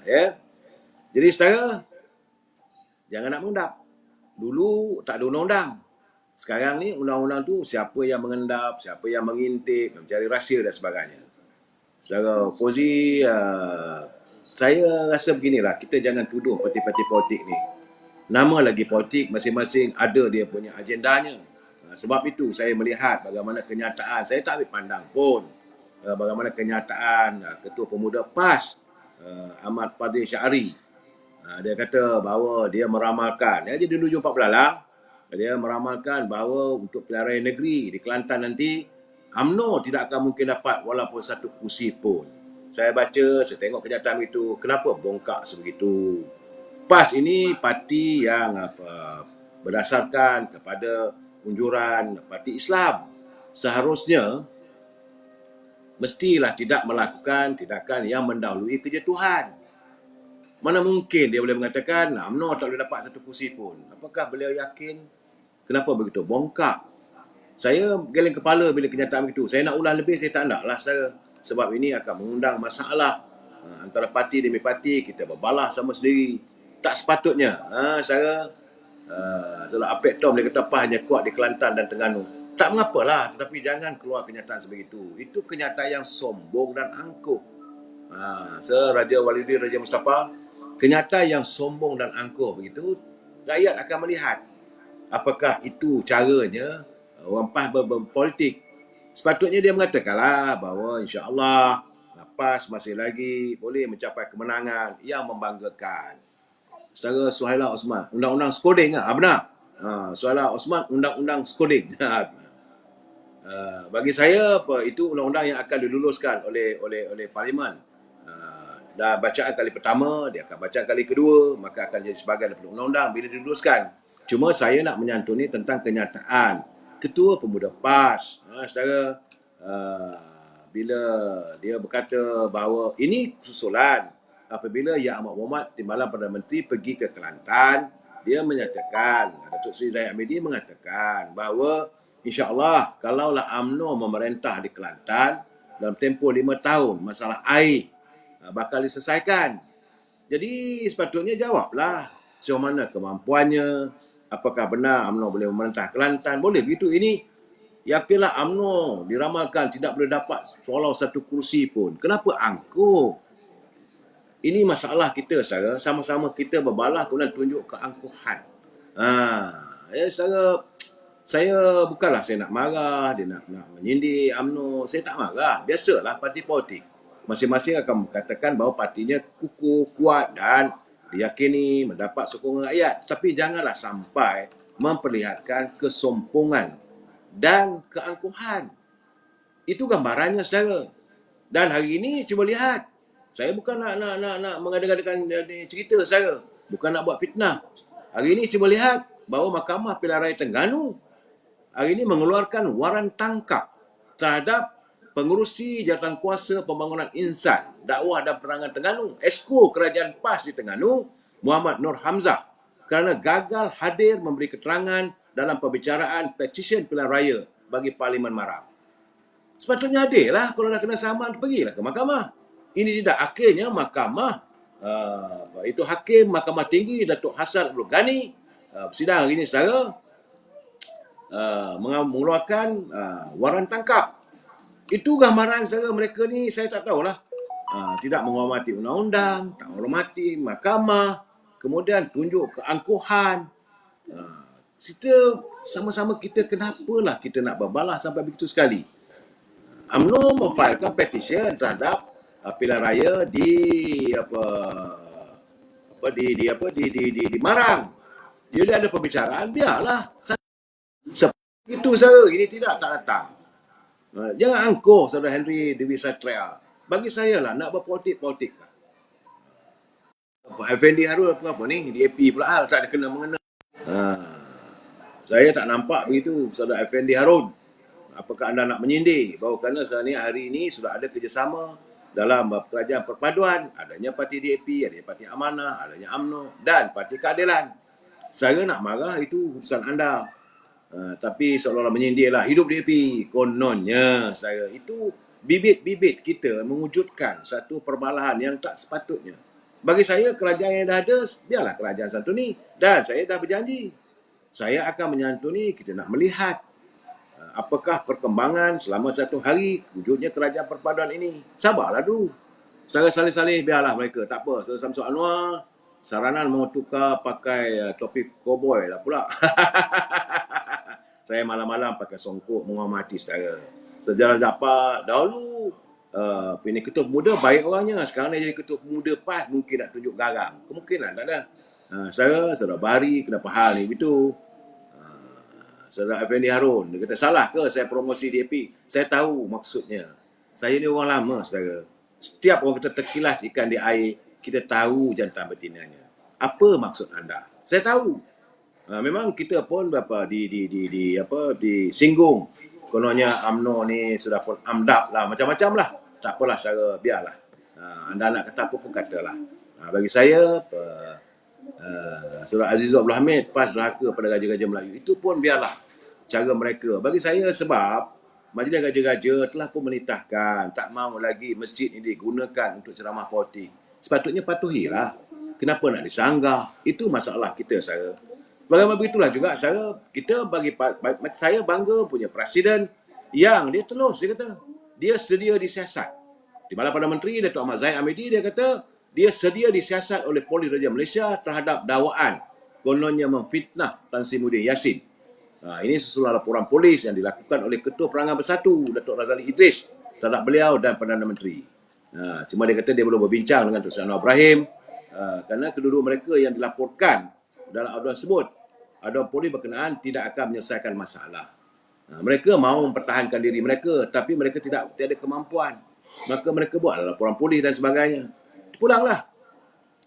Ya. Jadi saudara, jangan nak mengendap. Dulu tak ada undang-undang. Sekarang ni undang-undang tu siapa yang mengendap, siapa yang mengintip, mencari rahsia dan sebagainya. Saudara Fauzi, saya rasa beginilah, kita jangan tuduh parti-parti politik ni. Nama lagi politik, masing-masing ada dia punya agendanya. Sebab itu saya melihat bagaimana kenyataan, saya tak ambil pandang pun bagaimana kenyataan Ketua Pemuda PAS Ahmad Fadil Syahri. Dia kata bahawa dia meramalkan, dia jadi dulu jumpa belalang, dia meramalkan bahawa untuk pilihan raya negeri di Kelantan nanti, UMNO tidak akan mungkin dapat walaupun satu kursi pun. Saya baca, saya tengok kenyataan itu, kenapa bongkak sebegitu? PAS ini parti yang berdasarkan kepada unjuran parti Islam. Seharusnya mestilah tidak melakukan tindakan yang mendahului kerja Tuhan. Mana mungkin dia boleh mengatakan UMNO tak boleh dapat satu kursi pun. Apakah beliau yakin? Kenapa begitu? Bongkak. Saya geleng kepala bila kenyataan begitu. Saya nak ulah lebih, saya tak naklah, saudara. Sebab ini akan mengundang masalah antara parti demi parti, kita berbalah sama sendiri. Tak sepatutnya. Saudara, Saudara Apek Tom dia kata PAS hanya kuat di Kelantan dan Terengganu. Tak mengapalah, tetapi jangan keluar kenyataan sebegitu. Itu kenyataan yang sombong dan angkuh. Raja Walidin, Raja Mustafa, kenyataan yang sombong dan angkuh begitu, rakyat akan melihat apakah itu caranya orang PAS berpolitik. Sepatutnya dia mengatakanlah bahawa insya-Allah PAS masih lagi boleh mencapai kemenangan yang membanggakan. Saudara Suhaila Osman, undang-undang Skoding benar. Suhaila Osman, undang-undang Skoding. Bagi saya itu undang-undang yang akan diluluskan oleh parlimen. Dah bacaan kali pertama, dia akan baca kali kedua, maka akan jadi sebahagian daripada undang-undang bila diluluskan. Cuma saya nak menyantuni tentang kenyataan Ketua Pemuda PAS, saudara, bila dia berkata bahawa ini susulan apabila Yang Amat Berhormat Timbalan Perdana Menteri pergi ke Kelantan, dia menyatakan, Datuk Seri Zahid Hamidi mengatakan bahawa insya-Allah kalaulah UMNO memerintah di Kelantan dalam tempoh 5 tahun, masalah air bakal diselesaikan. Jadi sepatutnya jawablah sejauh mana kemampuannya, apakah benar UMNO boleh memerintah Kelantan, boleh begitu. Ini yakinlah UMNO diramalkan tidak boleh dapat walau satu kursi pun. Kenapa angkuh? Ini masalah kita, saudara. Sama-sama kita berbalah kemudian tunjuk keangkuhan. Saudara, saya bukanlah saya nak marah, dia nak menyindir UMNO. Saya tak marah. Biasalah parti politik. Masing-masing akan mengatakan bahawa partinya kukuh, kuat dan diyakini mendapat sokongan rakyat. Tapi janganlah sampai memperlihatkan kesompongan dan keangkuhan. Itu gambarannya, saudara. Dan hari ini cuba lihat, saya bukan nak mengadakan cerita saya, bukan nak buat fitnah. Hari ini cuba lihat bahawa Mahkamah Pilihan Raya Terengganu hari ini mengeluarkan waran tangkap terhadap pengurusi jawatan kuasa pembangunan insan, dakwah dan penerangan Terengganu, Esko Kerajaan PAS di Terengganu, Muhammad Nur Hamzah, kerana gagal hadir memberi keterangan dalam pembicaraan petisyen pilihan raya bagi Parlimen Marang. Sepatutnya hadir lah, kalau dah kena saman, pergilah ke mahkamah. Ini tidak, akhirnya mahkamah, itu Hakim Mahkamah Tinggi Datuk Hassan Abdul Ghani, bersidang hari ini saudara, mengeluarkan waran tangkap. Itu gambaran saudara, mereka ni saya tak tahulah. Tidak menghormati undang-undang, tak menghormati mahkamah, kemudian tunjuk keangkuhan. Kita sama-sama kita, kenapalah kita nak berbalas sampai begitu sekali. UMNO memfailkan petisyen terhadap pilihan raya di di Marang. Jadi ada pembicaraan, biarlah. Itu saudara, ini tak datang. Jangan angkuh saudara Henry Dewi Satria. Bagi saya lah, nak berpolitik lah. Effendi Harun apa ni, DAP pula tak ada kena mengena. Saya tak nampak begitu saudara Effendi Harun. Apakah anda nak menyindir bahawa kerana hari ini sudah ada kerjasama dalam kerajaan perpaduan, adanya parti DAP, adanya parti Amanah, adanya UMNO dan parti Keadilan. Saya nak marah, itu urusan anda. Tapi seolah-olah menyindirlah hidup DAP. Kononnya saya, itu bibit-bibit kita mewujudkan satu perbalahan yang tak sepatutnya. Bagi saya, kerajaan yang dah ada, biarlah kerajaan santuni. Dan saya dah berjanji, saya akan menyantuni. Kita nak melihat apakah perkembangan selama satu hari wujudnya kerajaan perpaduan ini. Sabarlah dulu. Secara salih-salih biarlah mereka. Tak apa. Saudara Samsul Anwar, saranan mau tukar pakai topi cowboy lah pula. Saya malam-malam pakai songkok menghormati saudara. Sejarah Zapar dahulu ini ketua pemuda baik orangnya. Sekarang dia jadi ketua pemuda PAS, mungkin nak tunjuk garang. Kemungkinan tak ada. Saudara Bahari, kenapa hal ni begitu? Saudara Effendi Harun, dia kata salah ke saya promosi DAP? Saya tahu maksudnya. Saya ni orang lama, saudara. Setiap orang kita terkilas ikan di air, kita tahu jantan betinanya. Apa maksud anda? Saya tahu. Memang kita pun disinggung. Kononnya UMNO ni sudah pun amdap lah, macam-macam lah. Tak apalah, saudara, biarlah. Anda nak kata apa pun katalah. Bagi saya, Saudara Azizul Abdul Hamid PAS neraka pada Raja-Raja Melayu, itu pun biarlah cara mereka. Bagi saya, sebab Majlis Raja-Raja telah pun menitahkan tak mahu lagi masjid ini digunakan untuk ceramah politik. Sepatutnya patuhilah. Kenapa nak disanggah? Itu masalah kita, saya. Bagaimana begitulah juga saya, kita saya bangga punya presiden yang dia telus, dia kata dia sedia disiasat. Di Timbalan Perdana Menteri Datuk Ahmad Zahid Hamidi, dia kata dia sedia disiasat oleh Polis Raja Malaysia terhadap dakwaan kononnya memfitnah Tan Sri Muhyiddin Yassin. Ini sesuai laporan polis yang dilakukan oleh Ketua Perangan Bersatu Datuk Razali Idris terhadap beliau dan Perdana Menteri. Cuma dia kata dia belum berbincang dengan Datuk Seri Anwar Ibrahim kerana kedua-dua mereka yang dilaporkan dalam aduan tersebut, aduan polis berkenaan tidak akan menyelesaikan masalah. Mereka mahu mempertahankan diri mereka, tapi mereka tidak ada kemampuan. Maka mereka buat laporan polis dan sebagainya. Pulanglah.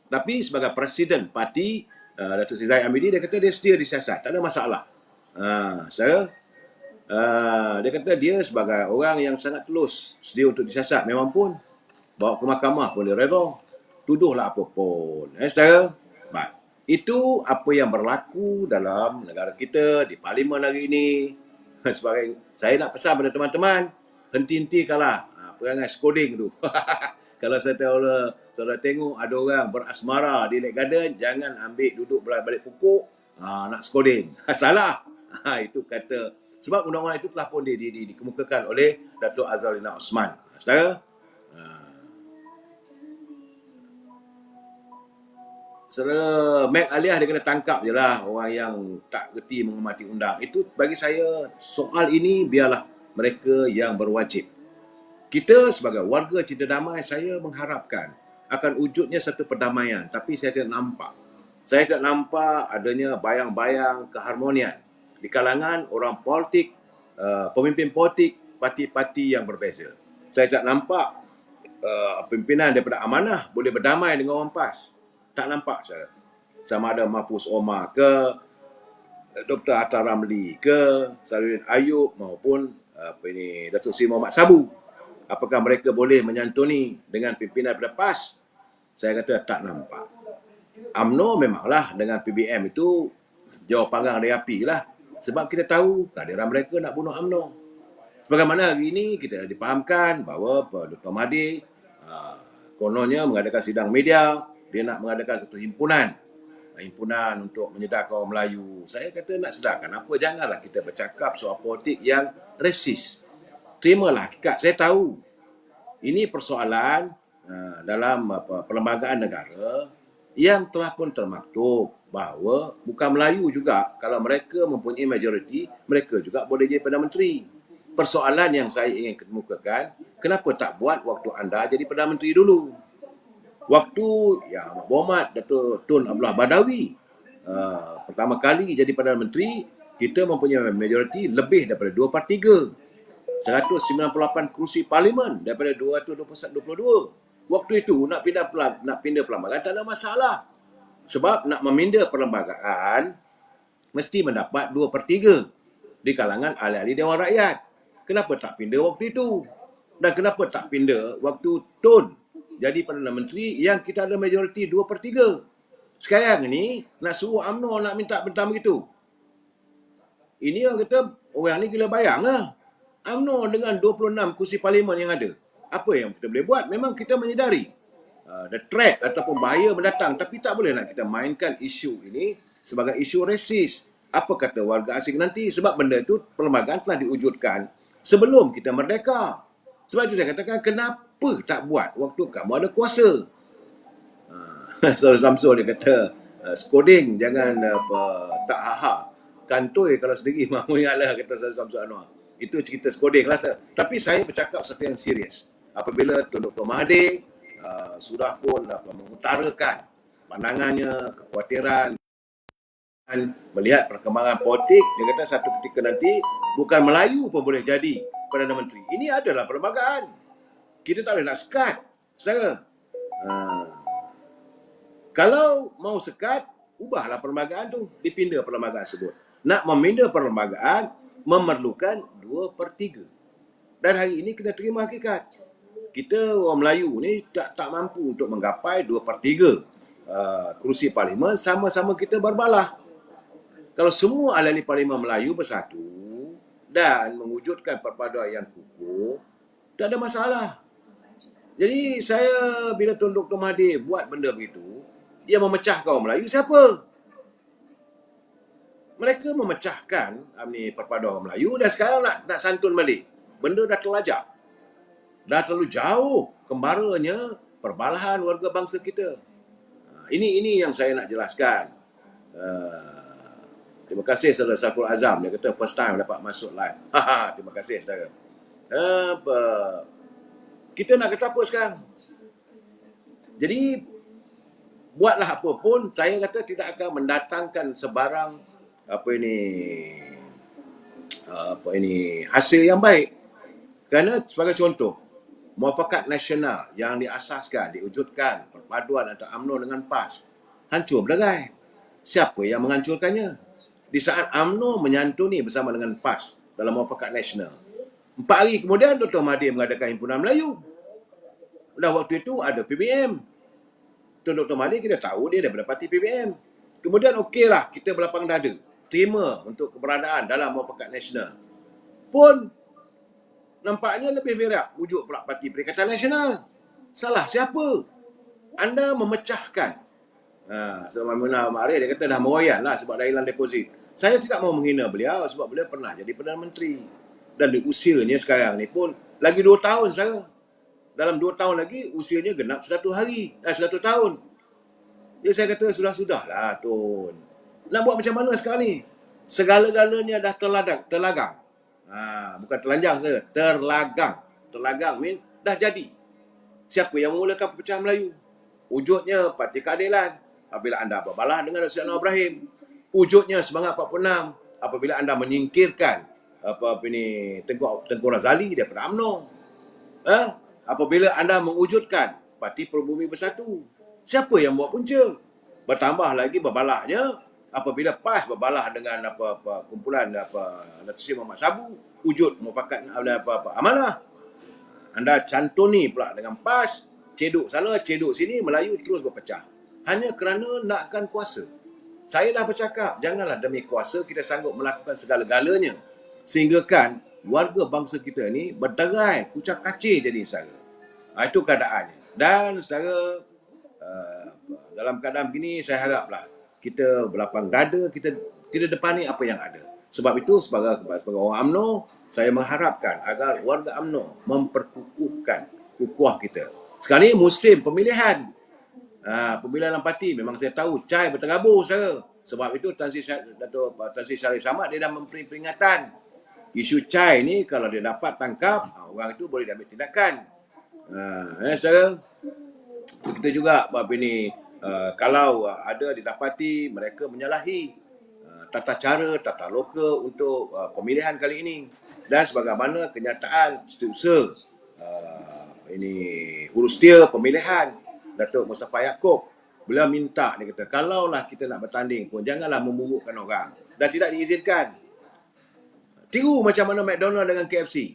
Tapi sebagai presiden parti Datuk Seri Zahid Hamidi, dia kata dia sedia disiasat, tak ada masalah. Dia kata dia sebagai orang yang sangat tulus, sedia untuk disiasat. Memang pun bawa ke mahkamah pun dia redha. Tuduhlah apa pun. Saudara, itu apa yang berlaku dalam negara kita, di parlimen hari ini. Saya nak pesan pada teman-teman, henti-hentikanlah perangai skoding tu. Kalau saya tahu saudara tengok ada orang berasmara di Lake Garden, jangan ambil duduk balik pokok nak skoding. Salah. Itu kata, sebab undang-undang itu telah pun dikemukakan oleh Datuk Azalina Osman. Saudara, Saudara Mac Aliah, dia kena tangkap je lah orang yang tak reti menghormati undang. Itu bagi saya, soal ini biarlah mereka yang berwajib. Kita sebagai warga cinta damai, saya mengharapkan akan wujudnya satu perdamaian. Tapi saya tidak nampak. Saya tidak nampak adanya bayang-bayang keharmonian di kalangan orang politik, pemimpin politik, parti-parti yang berbeza. Saya tak nampak pimpinan daripada amanah boleh berdamai dengan orang PAS. Tak nampak saya. Sama ada Mahfuz Omar ke, Dr. Atta Ramli ke, Saruddin Ayub maupun Datuk Seri Muhammad Sabu. Apakah mereka boleh menyantuni dengan pimpinan daripada PAS? Saya kata tak nampak. UMNO memanglah dengan PBM itu jauh panggang dari api lah. Sebab kita tahu kehadiran mereka nak bunuh UMNO. Bagaimana hari ini kita dipahamkan bahawa Dr. Mahathir kononnya mengadakan sidang media, dia nak mengadakan satu himpunan untuk menyedarkan orang Melayu. Saya kata nak sedarkan apa, janganlah kita bercakap soal politik yang resis. Terimalah hakikat. Saya tahu ini persoalan dalam perlembagaan negara yang telah pun termaktub bahawa bukan Melayu juga, kalau mereka mempunyai majoriti, mereka juga boleh jadi Perdana Menteri. Persoalan yang saya ingin kemukakan, kenapa tak buat waktu anda jadi Perdana Menteri dulu? Waktu Yang Berhormat Datuk Tun Abdullah Badawi pertama kali jadi Perdana Menteri, kita mempunyai majoriti lebih daripada 2/3. 198 kursi parlimen daripada 222. Waktu itu nak pindah perlembagaan tak ada masalah. Sebab nak memindah perlembagaan mesti mendapat 2/3 di kalangan ahli-ahli Dewan Rakyat. Kenapa tak pindah waktu itu? Dan kenapa tak pindah waktu Tun jadi Perdana Menteri yang kita ada majoriti 2/3? Sekarang ni nak suruh UMNO nak minta bentang begitu. Ini orang kata orang ni gila bayang lah. UMNO dengan 26 kursi parlimen yang ada, apa yang kita boleh buat? Memang kita menyedari the threat ataupun bahaya mendatang, tapi tak boleh nak kita mainkan isu ini sebagai isu resis. Apa kata warga asing nanti? Sebab benda itu perlembagaan telah diwujudkan sebelum kita merdeka. Sebab itu saya katakan, kenapa tak buat waktu kamu ada kuasa? Saudara Samsul dia kata, skoding jangan tak haha. Kantoi kalau sendiri mahu ingatlah, kata Saudara Samsul Anwar. Itu cerita skoding lah. Tapi saya bercakap satu yang serius. Apabila Tun Dr. Mahathir sudah pun mengutarakan pandangannya, kekhawatiran, melihat perkembangan politik, dia kata satu ketika nanti bukan Melayu pun boleh jadi Perdana Menteri. Ini adalah perlembagaan. Kita tak boleh nak sekat. Saudara. Kalau mau sekat, ubahlah perlembagaan tu. Dipindah perlembagaan tersebut. Nak memindah perlembagaan memerlukan 2/3. Dan hari ini kena terima hakikat. Kita orang Melayu ni tak mampu untuk menggapai 2/3 kerusi parlimen, sama-sama kita berbalah. Kalau semua ahli parlimen Melayu bersatu dan mewujudkan perpaduan yang kukuh, tak ada masalah. Jadi saya bila Tun Dr. Mahathir buat benda begitu, dia memecahkan orang Melayu, siapa? Mereka memecahkan perpaduan orang Melayu dan sekarang nak santun balik. Benda dah terlajak. Dah terlalu jauh kembaranya perbalahan warga bangsa kita. Ini yang saya nak jelaskan. Terima kasih Saudara Saiful Azam. Dia kata first time dapat masuk live. Terima kasih saudara. Kita nak kata apa sekarang? Jadi buatlah apa pun, saya kata tidak akan mendatangkan sebarang hasil yang baik. Kerana sebagai contoh, muafakat nasional yang diasaskan, diwujudkan perpaduan antara UMNO dengan PAS hancur berderai. Siapa yang menghancurkannya? Di saat UMNO menyantuni bersama dengan PAS dalam muafakat nasional, 4 hari kemudian Dr. Mahathir mengadakan himpunan Melayu. Dan waktu itu ada PBM. Tun Dr. Mahathir kita tahu dia daripada parti PBM. Kemudian okeylah kita berlapang dada, terima untuk keberadaan dalam muafakat nasional. Pun nampaknya lebih berat wujud pula Parti Perikatan Nasional. Salah siapa? Anda memecahkan. Sebab Munah Ma'arif dia kata dah meroyan lah sebab dah hilang deposit. Saya tidak mau menghina beliau sebab beliau pernah jadi Perdana Menteri. Dan di usianya sekarang ni pun lagi 2 tahun saya. Dalam 2 tahun lagi usianya genap 100 tahun. Jadi saya kata sudah-sudahlah Tun. Nak buat macam mana sekarang ni? Segala-galanya dah terlagang. Bukan telanjang saja, terlagang mean dah jadi. Siapa yang memulakan perpecahan Melayu? Wujudnya Parti Keadilan apabila anda berbalah dengan Datuk Seri Anwar Ibrahim. Wujudnya Semangat 46 apabila anda menyingkirkan Tengku Razali daripada UMNO. apabila anda mewujudkan Parti Peribumi Bersatu. Siapa yang buat punca? Bertambah lagi berbalahnya apabila PAS berbalah dengan kumpulan Datuk Seri Muhammad Sabu, wujud merupakan amanah. Anda cantoni pula dengan PAS, ceduk sana, ceduk sini, Melayu terus berpecah. Hanya kerana nakkan kuasa. Saya dah bercakap, janganlah demi kuasa kita sanggup melakukan segala-galanya. Sehingga kan warga bangsa kita ni berderai, kucak kacir jadi saudara. Itu keadaannya. Dan saudara, dalam keadaan begini saya haraplah kita berlapang dada, kita depani apa yang ada. Sebab itu sebagai orang UMNO, saya mengharapkan agar warga UMNO memperkukuhkan kukuh kita. Sekarang ni musim pemilihan. Pemilihan parti memang saya tahu cai berterabur saudara. Sebab itu Datuk Tan Sri Shariff Samad dia dah memberi peringatan. Isu cai ni kalau dia dapat tangkap, orang itu boleh diambil tindakan. Saudara, kita juga ini kalau ada didapati mereka menyalahi tata cara, tata loka untuk pemilihan kali ini, dan sebagaimana kenyataan setiausaha ini Urustia Pemilihan Datuk Mustafa Yaakob, beliau minta, dia kata kalaulah kita nak bertanding pun janganlah memburukkan orang dan tidak diizinkan. Tiru macam mana McDonald dengan KFC.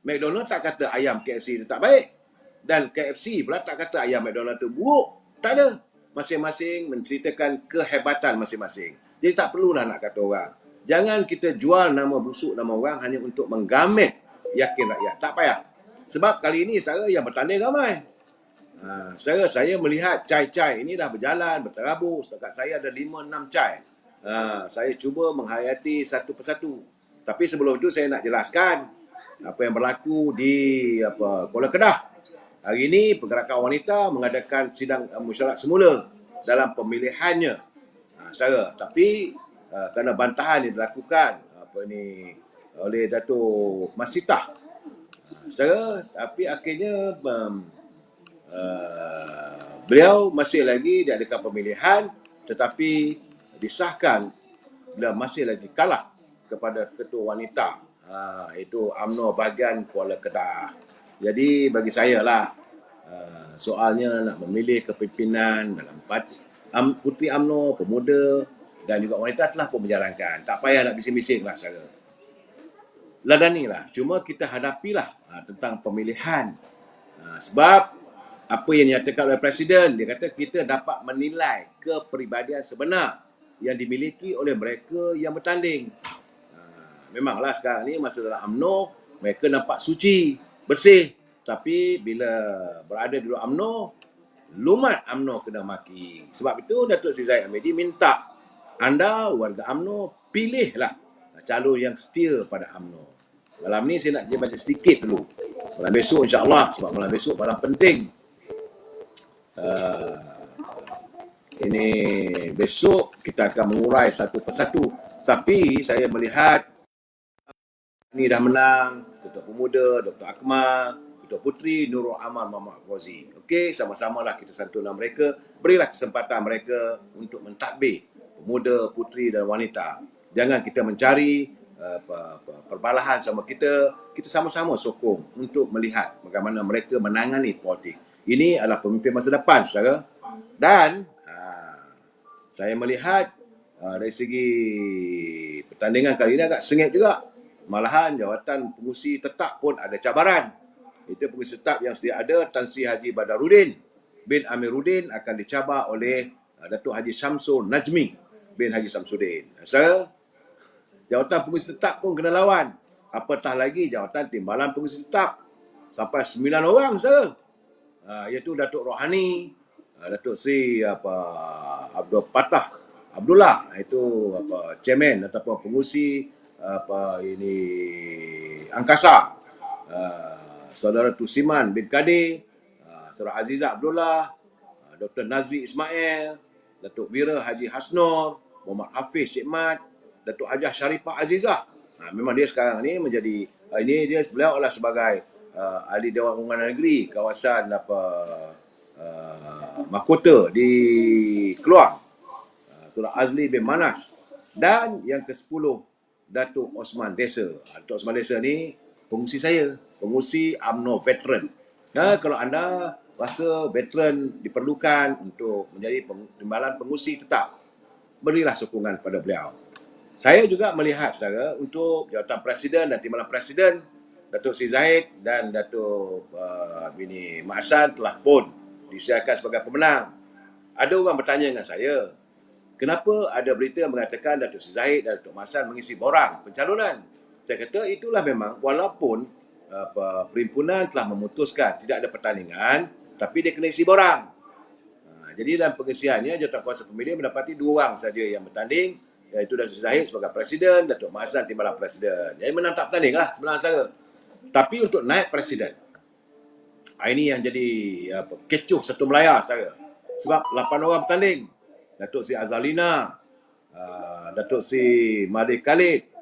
McDonald tak kata ayam KFC itu tak baik, dan KFC pula tak kata ayam McDonald itu buruk. Tak ada. Masing-masing menceritakan kehebatan masing-masing. Jadi tak perlulah nak kata orang. Jangan kita jual nama busuk nama orang hanya untuk menggamet yakin rakyat. Tak payah. Sebab kali ini saudara yang bertanding ramai. Saudara, saya melihat cai-cai ini dah berjalan, berterabur. Setakat saya ada 5-6 cai. Saya cuba menghayati satu persatu. Tapi sebelum itu saya nak jelaskan apa yang berlaku di Kuala Kedah. Hari ini Pergerakan Wanita mengadakan sidang mesyuarat semula dalam pemilihannya. Saudara, tapi kerana bantahan yang dilakukan oleh Datuk Masitah. Saudara, tapi akhirnya beliau masih lagi diadakan pemilihan, tetapi disahkan beliau masih lagi kalah kepada ketua wanita, itu UMNO bahagian Kuala Kedah. Jadi bagi saya lah, soalnya nak memilih kepimpinan dalam parti Puteri UMNO, pemuda dan juga wanita telah pun menjalankan. Tak payah nak bising-bising lah saudara. Ladanilah. Cuma kita hadapilah tentang pemilihan. Sebab apa yang dinyatakan oleh Presiden, dia kata kita dapat menilai kepribadian sebenar yang dimiliki oleh mereka yang bertanding. Memanglah sekarang ni masa dalam UMNO, mereka nampak suci, bersih. Tapi bila berada di luar UMNO, lumat UMNO kena maki. Sebab itu Datuk Seri Zahid Hamidi minta anda warga UMNO pilihlah calon yang setia pada UMNO. Malam ni saya nak baca sedikit dulu. Malam besok insya-Allah, sebab malam besok malam penting. Ini besok kita akan mengurai satu persatu. Tapi saya melihat ini dah menang, Ketua Pemuda Dr. Akmal, Ketua Puteri Nurul Amal Muhammad Fauzi. Okey, sama-samalah kita santuna mereka. Berilah kesempatan mereka untuk mentadbir pemuda, puteri dan wanita. Jangan kita mencari perbalahan sama kita. Kita sama-sama sokong untuk melihat bagaimana mereka menangani politik. Ini adalah pemimpin masa depan, saudara. Dan saya melihat dari segi pertandingan kali ini agak sengit juga. Malahan jawatan pengurusi tetap pun ada cabaran. Itu pengurusi tetap yang sedia ada, Tan Sri Haji Badarudin bin Amiruddin akan dicabar oleh Datuk Haji Syamsul Najmi bin Haji Samsudin. So, jawatan pengurusi tetap pun kena lawan. Apatah lagi jawatan timbalan pengurusi tetap. Sampai 9 orang, so. Iaitu Datuk Rohani, Datuk Sri Abdul Patah Abdullah, itu chairman ataupun pengurusi Angkasa, Saudara Tusiman bin Kadir, Saudara Azizah Abdullah, Dr. Nazri Ismail, Datuk Wira Haji Hasnor, Muhammad Hafiz Cik Mat, Datuk Hajah Sharifah Azizah. Memang dia sekarang ni menjadi beliau adalah sebagai ahli Dewan Undangan Negeri kawasan Mahkota di Keluang, Saudara Azli bin Manas, dan yang ke-10 Datuk Osman Desa. Datuk Osman Desa ni pengurusi saya, pengurusi UMNO veteran. Kalau anda rasa veteran diperlukan untuk menjadi timbalan pengurusi tetap, berilah sokongan pada beliau. Saya juga melihat saudara untuk jawatan Presiden dan timbalan Presiden, Datuk Seri Zahid dan Datuk Bini Mak Hassan telah pun disiarkan sebagai pemenang. Ada orang bertanya dengan saya, kenapa ada berita yang mengatakan Datuk Seri Zahid dan Datuk Mak Hassan mengisi borang pencalonan? Saya kata itulah memang walaupun perhimpunan telah memutuskan tidak ada pertandingan, tapi dia kena isi borang. Jadi dalam pengisiannya, jawatankuasa pemilihan mendapati 2 orang saja yang bertanding, iaitu Datuk Zahid sebagai Presiden, Datuk Mak Hassan timbalan Presiden. Jadi menang tak bertanding lah sebenarnya saya. Tapi untuk naik Presiden, ini yang jadi kecoh satu Melaya saudara. Sebab 8 orang bertanding. Datuk Seri Azalina, Datuk Seri Mahdi Khalid,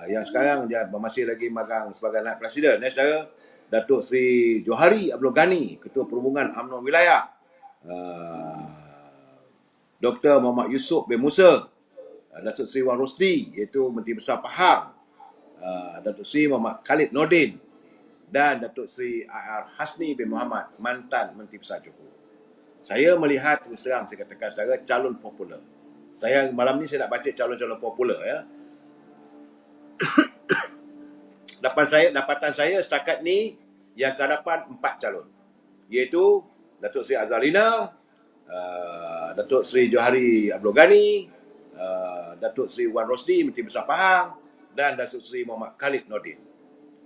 yang sekarang dia masih lagi magang sebagai naib presiden, saudara. Datuk Seri Johari Abdul Ghani, Ketua Perhubungan UMNO Wilayah. Dr. Muhammad Yusof bin Musa, Datuk Seri Wan Rosdi, iaitu Menteri Besar Pahang, Datuk Seri Muhammad Khalid Nordin, dan Datuk Seri A.R. Hasni bin Muhammad, mantan Menteri Besar Johor. Saya melihat terus terang, saya katakan saudara, calon popular. Saya malam ni saya nak baca calon-calon popular ya. Dapatan saya setakat ni yang akan dapat 4 calon, iaitu Datuk Seri Azalina, Datuk Seri Johari Abdul Ghani, Datuk Seri Wan Rosdi, Menteri Besar Pahang, dan Datuk Seri Muhammad Khalid Nordin.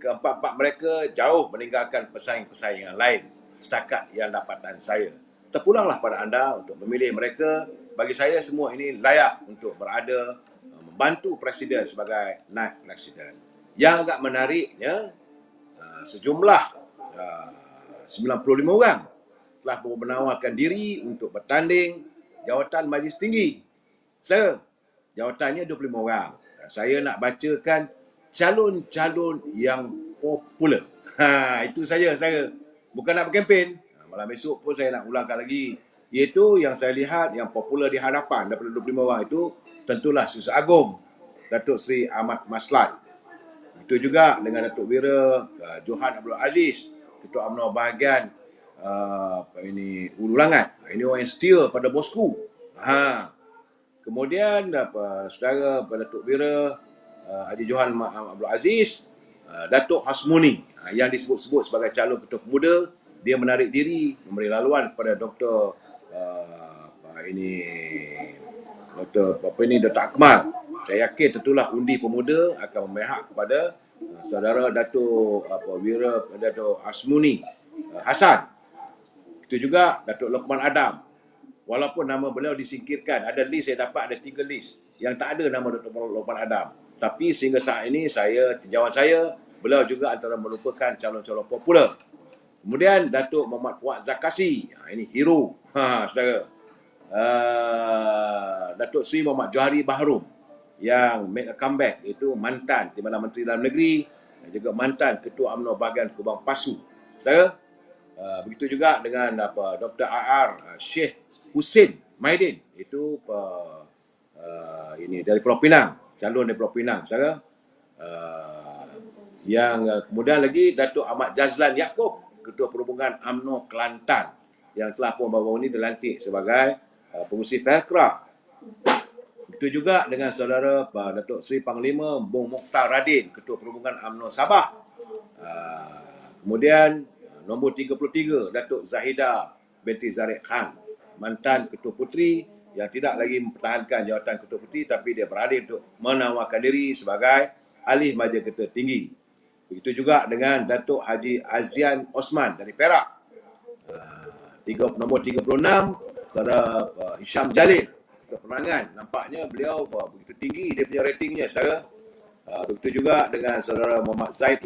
Keempat-empat mereka jauh meninggalkan pesaing-pesaing yang lain setakat yang dapatan saya. Terpulanglah pada anda untuk memilih mereka. Bagi saya semua ini layak untuk berada membantu Presiden sebagai naib Presiden. Yang agak menariknya, sejumlah 95 orang telah menawarkan diri untuk bertanding jawatan Majlis Tinggi. Jawatannya 25 orang. Saya nak bacakan calon-calon yang popular. Itu saja saya. Bukan nak berkempen. Malam esok pun saya nak ulangkan lagi. Iaitu yang saya lihat yang popular di hadapan daripada 25 orang itu, tentulah Susah Agong, Datuk Seri Ahmad Maslhat. Itu juga dengan Datuk Wira Johan Abdul Aziz, Ketua UMNO bahagian Ulu Langat. Ini orang yang setia pada bosku. Kemudian saudara Datuk Wira Haji Johan Abdul Aziz, Datuk Hasmuni, yang disebut-sebut sebagai calon ketua pemuda. Dia menarik diri, memberi laluan kepada Dr. Dr. Akmal. Saya yakin tentulah undi pemuda akan memihak kepada saudara Datuk Wira Datuk Hasmuni Hassan. Itu juga Datuk Lokman Adam. Walaupun nama beliau disingkirkan, ada list saya dapat, ada 3 list yang tak ada nama Datuk Lokman Adam. Tapi sehingga saat ini tinjauan saya, beliau juga antara merupakan calon-calon popular. Kemudian Datuk Muhammad Fuad Zakasi, ini hero, saudara. Datuk Seri Muhammad Johari Bahrum yang make a comeback, itu mantan Timbalan Menteri Dalam Negeri dan juga mantan Ketua UMNO bahagian Kubang Pasu, saudara. Begitu juga dengan Dr. A.R. Sheikh Hussein Maidin, itu ini dari Pulau Pinang, calon dari Pulau Pinang, saudara. Yang kemudian lagi Datuk Ahmad Jazlan Yaakob, Ketua Perhubungan UMNO Kelantan, yang telah pun baru ini dilantik sebagai pengurusi Felkra. Itu juga dengan saudara Datuk Seri Panglima Bung Mokhtar Radin, Ketua Perhubungan UMNO Sabah. Kemudian nombor 33, Datuk Zahida binti Zariq Khan, mantan Ketua Puteri yang tidak lagi mempertahankan jawatan Ketua Puteri, tapi dia beralih untuk menawarkan diri sebagai ahli majlis Ketua Tinggi. Begitu juga dengan Datuk Haji Azian Osman dari Perak. Nombor 36, saudara Hisham Jalil, Ketua Penerangan. Nampaknya beliau begitu tinggi dia punya ratingnya, saudara. Begitu juga dengan saudara Muhammad Zaid,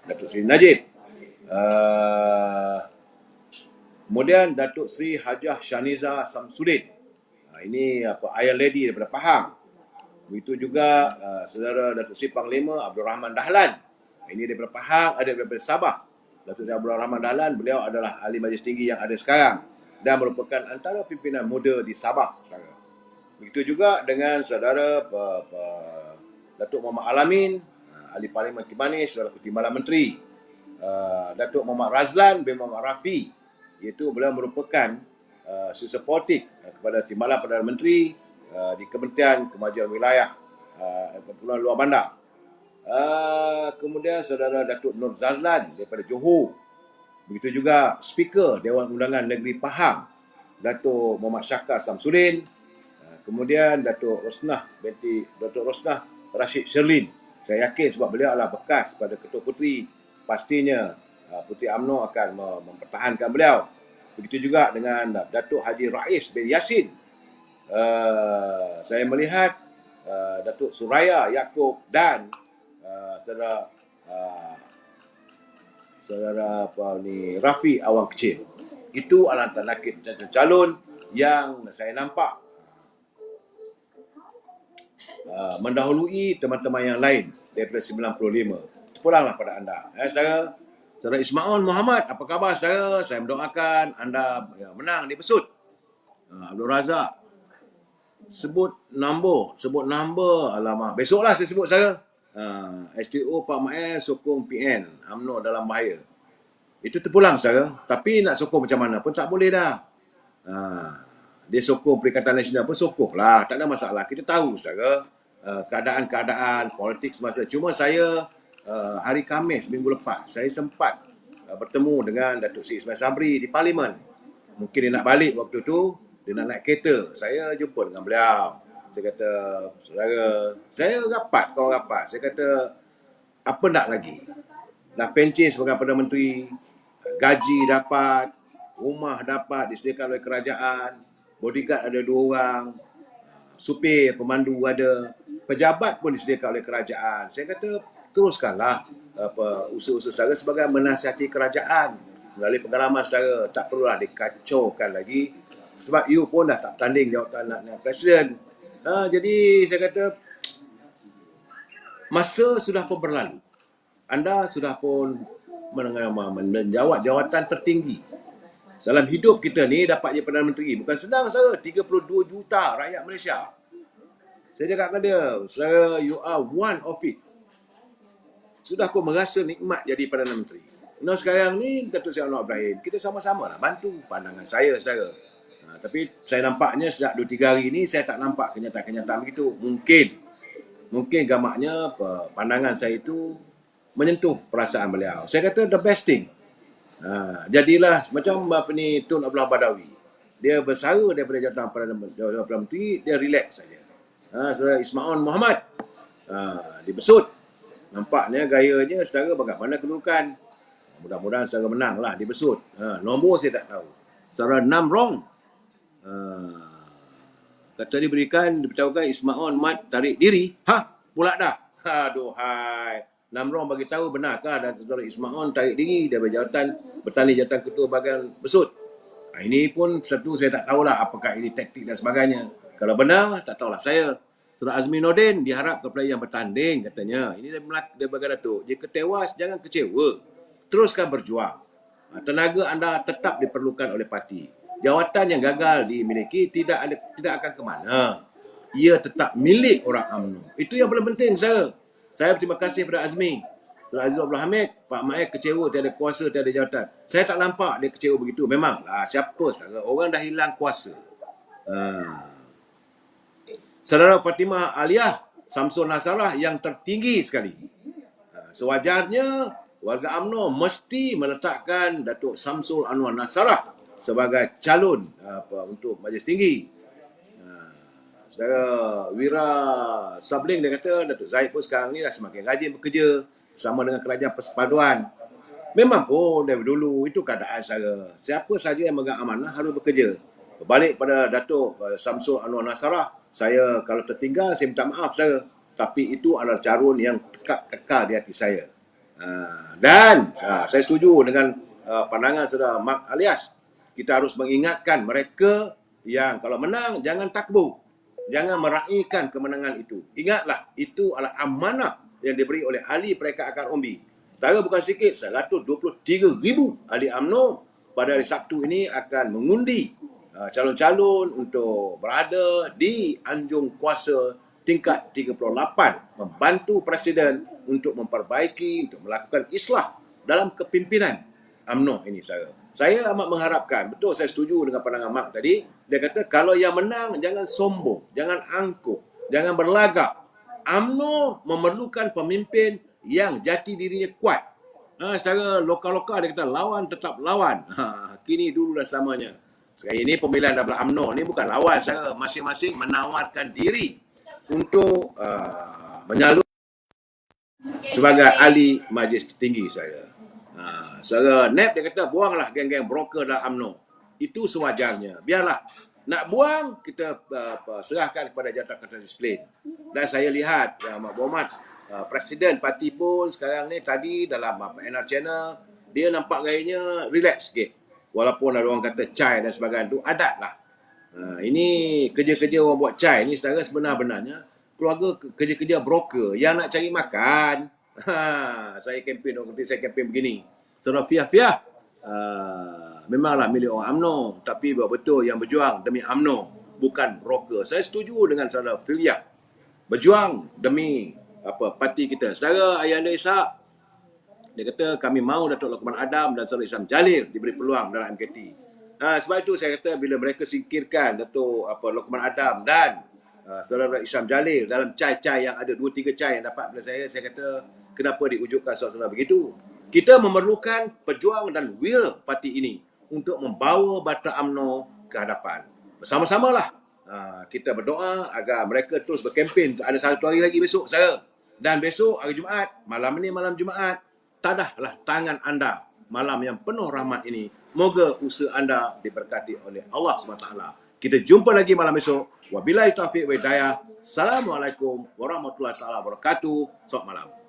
Datuk Seri Najib. Kemudian Datuk Seri Hajah Shaniza Samsudin. Ini Iron Lady daripada Pahang. Begitu juga saudara Datuk Seri Panglima Abdul Rahman Dahlan. Ini daripada Pahang, ada daripada Sabah. Datuk Seri Abdul Rahman Dahlan, beliau adalah ahli majlis tinggi yang ada sekarang dan merupakan antara pimpinan muda di Sabah. Begitu juga dengan saudara Datuk Muhammad Alamin, ahli Parlimen Kimanis, selaku Timbalan Menteri. Datuk Muhammad Razlan bin Muhammad Rafi, iaitu beliau merupakan supporting kepada Timbalan Perdana Menteri di Kementerian Kemajuan Wilayah Kepulauan Luar Bandar. Kemudian saudara Datuk Nur Zazlan daripada Johor. Begitu juga Speaker Dewan Undangan Negeri Pahang, Datuk Muhammad Syakar Samsudin. Kemudian Datuk Rosnah binti Datuk Rosnah Rashid Sherlin. Saya yakin sebab beliau adalah bekas pada Ketua Puteri, pastinya Puteri UMNO akan mempertahankan beliau. Begitu juga dengan Datuk Haji Rais bin Yassin. Saya melihat Datuk Suraya Yaakob dan saudara Rafi Awang Kecil. Itu adalah nakib calon yang saya nampak mendahului teman-teman yang lain daripada 95. Pulanglah pada anda. Saudara Ismail Muhammad, apa khabar saudara? Saya mendoakan anda menang di Besut. Abdul Razak, sebut nombor, alamak. Besoklah saya sebut saya. STO Pak Mael sokong PN, UMNO dalam bahaya. Itu terpulang saudara. Tapi nak sokong macam mana pun tak boleh dah. Dia sokong Perikatan Nasional pun sokong lah. Tak ada masalah. Kita tahu saudara keadaan-keadaan politik semasa. Cuma saya hari Khamis minggu lepas, saya sempat bertemu dengan Datuk Seri Ismail Sabri di Parlimen. Mungkin dia nak balik waktu tu, dia nak naik kereta. Saya jumpa dengan beliau. Saya kata, saudara, saya rapat, kau rapat. Saya kata, apa nak lagi? Dah pencen sebagai Perdana Menteri, gaji dapat, rumah dapat disediakan oleh kerajaan, bodyguard ada 2 orang, supir, pemandu ada, pejabat pun disediakan oleh kerajaan. Saya kata, teruskanlah usaha-usaha saudara sebagai menasihati kerajaan melalui pengalaman saudara. Tak perlulah dikacaukan lagi sebab you pun dah tak tanding jawatan nak presiden. Jadi saya kata masa sudah pun berlalu. Anda sudah pun menjawat jawatan tertinggi. Dalam hidup kita ni dapat jadi Perdana Menteri bukan senang saudara. 32 juta rakyat Malaysia. Saya cakap dengan dia, saudara, you are one of it. Sudah pun merasa nikmat jadi Perdana Menteri. Sekarang ni Datuk Seri Anwar Ibrahim, kita sama-sama lah bantu pandangan saya saudara. Tapi saya nampaknya sejak 2-3 hari ni saya tak nampak kenyataan-kenyataan begitu. Mungkin gamaknya pandangan saya itu menyentuh perasaan beliau. Saya kata the best thing. Jadilah macam Tun Abdullah Badawi. Dia bersara daripada jawatan Perdana Menteri, dia relax saja. Saudara Ismail Muhammad di Besut. Nampaknya gayanya saudara bagaimana kedudukan. Mudah-mudahan saudara menanglah di Besut. Nombor saya tak tahu. Saudara Namrong. Kata diberitahukan Ismail Mat tarik diri. Pula dah. Aduhai. Namrong bagi tahu benarkah dan saudara Ismail tarik diri daripada bertanding jawatan ketua bahagian Besut. Ini pun satu saya tak tahulah apakah ini taktik dan sebagainya. Kalau benar tak tahulah saya. Saudara Azmi Nordin diharap kepada yang bertanding katanya. Ini dia bagai Datuk. Jika tewas jangan kecewa. Teruskan berjuang. Tenaga anda tetap diperlukan oleh parti. Jawatan yang gagal dimiliki tidak akan ke mana. Ia tetap milik orang UMNO. Itu yang paling penting saya. Saya berterima kasih kepada Azmi. Saudara Aziz Abdul Hamid, Pak Maek kecewa tiada kuasa, tiada jawatan. Saya tak nampak dia kecewa begitu. Memanglah siapa saudara, orang dah hilang kuasa. Saudara Fatimah Aliyah Samsul Nasarah yang tertinggi sekali. Sewajarnya warga UMNO mesti meletakkan Datuk Samsul Anwar Nasarah sebagai calon untuk Majlis Tinggi. Saudara Wira Sabling dia kata Datuk Zahid pun sekarang ni dah semakin rajin bekerja bersama dengan Kerajaan Persekutuan. Memang pun dari dulu itu keadaan saudara. Siapa saja yang memegang amanah harus bekerja. Berbalik pada Datuk Samsul Anwar Nasarah, saya kalau tertinggal saya minta maaf saudara. Tapi itu adalah calon yang kekal di hati saya. Dan saya setuju dengan pandangan saudara Mark Alias. Kita harus mengingatkan mereka yang kalau menang jangan takbur. Jangan meraihkan kemenangan itu. Ingatlah, itu adalah amanah yang diberi oleh ahli perekat akar umbi. Setara bukan sedikit, 123,000 ahli UMNO pada hari Sabtu ini akan mengundi calon-calon untuk berada di anjung kuasa tingkat 38. Membantu Presiden untuk memperbaiki, untuk melakukan islah dalam kepimpinan UMNO ini saudara. Saya amat mengharapkan, betul saya setuju dengan pandangan Mak tadi, dia kata kalau yang menang jangan sombong, jangan angkuh, jangan berlagak. UMNO memerlukan pemimpin yang jati dirinya kuat. Secara lokal-lokal dia kata lawan tetap lawan. Kini dulu dah selamanya. Sekarang ini pemilihan dalam UMNO ni bukan lawan saya, masing-masing menawarkan diri untuk menyalur sebagai ahli majlis tertinggi saya. Saudara NEP dia kata buanglah geng-geng broker dalam UMNO. Itu sewajarnya. Biarlah. Nak buang, kita serahkan kepada Jabatan Disiplin. Dan saya lihat Mak Berhormat Presiden parti pun sekarang ni tadi dalam NR Channel, dia nampak gayanya relax sikit. Walaupun ada orang kata cai dan sebagainya, itu adat lah. Ini kerja-kerja orang buat cai ni saudara sebenar-benarnya keluarga kerja-kerja broker yang nak cari makan. Saya kempen orang kata saya kempen begini. Saudara Fiah-Fiah memanglah milik orang UMNO, tapi betul yang berjuang demi UMNO, bukan broker. Saya setuju dengan saudara Fiah. Berjuang demi parti kita. Saudara Ayanda Ishak, dia kata kami mahu Datuk Lokman Adam dan saudara Isham Jalil diberi peluang dalam MKT. Sebab itu saya kata bila mereka singkirkan Datuk Lokman Adam dan saudara Isham Jalil dalam cai-cai yang ada 2-3 cai yang dapat pada saya kata kenapa diwujudkan saudara begitu. Kita memerlukan pejuang dan will parti ini untuk membawa Bata UMNO ke hadapan. Bersama-samalah kita berdoa agar mereka terus berkempen. Ada 1 hari lagi besok saudara. Dan besok hari Jumaat, malam ini malam Jumaat, tadahlah tangan anda malam yang penuh rahmat ini. Moga usaha anda diberkati oleh Allah SWT. Kita jumpa lagi malam esok. Wabillahi taufiq wa hidayah. Assalamualaikum warahmatullahi wabarakatuh. Selamat malam.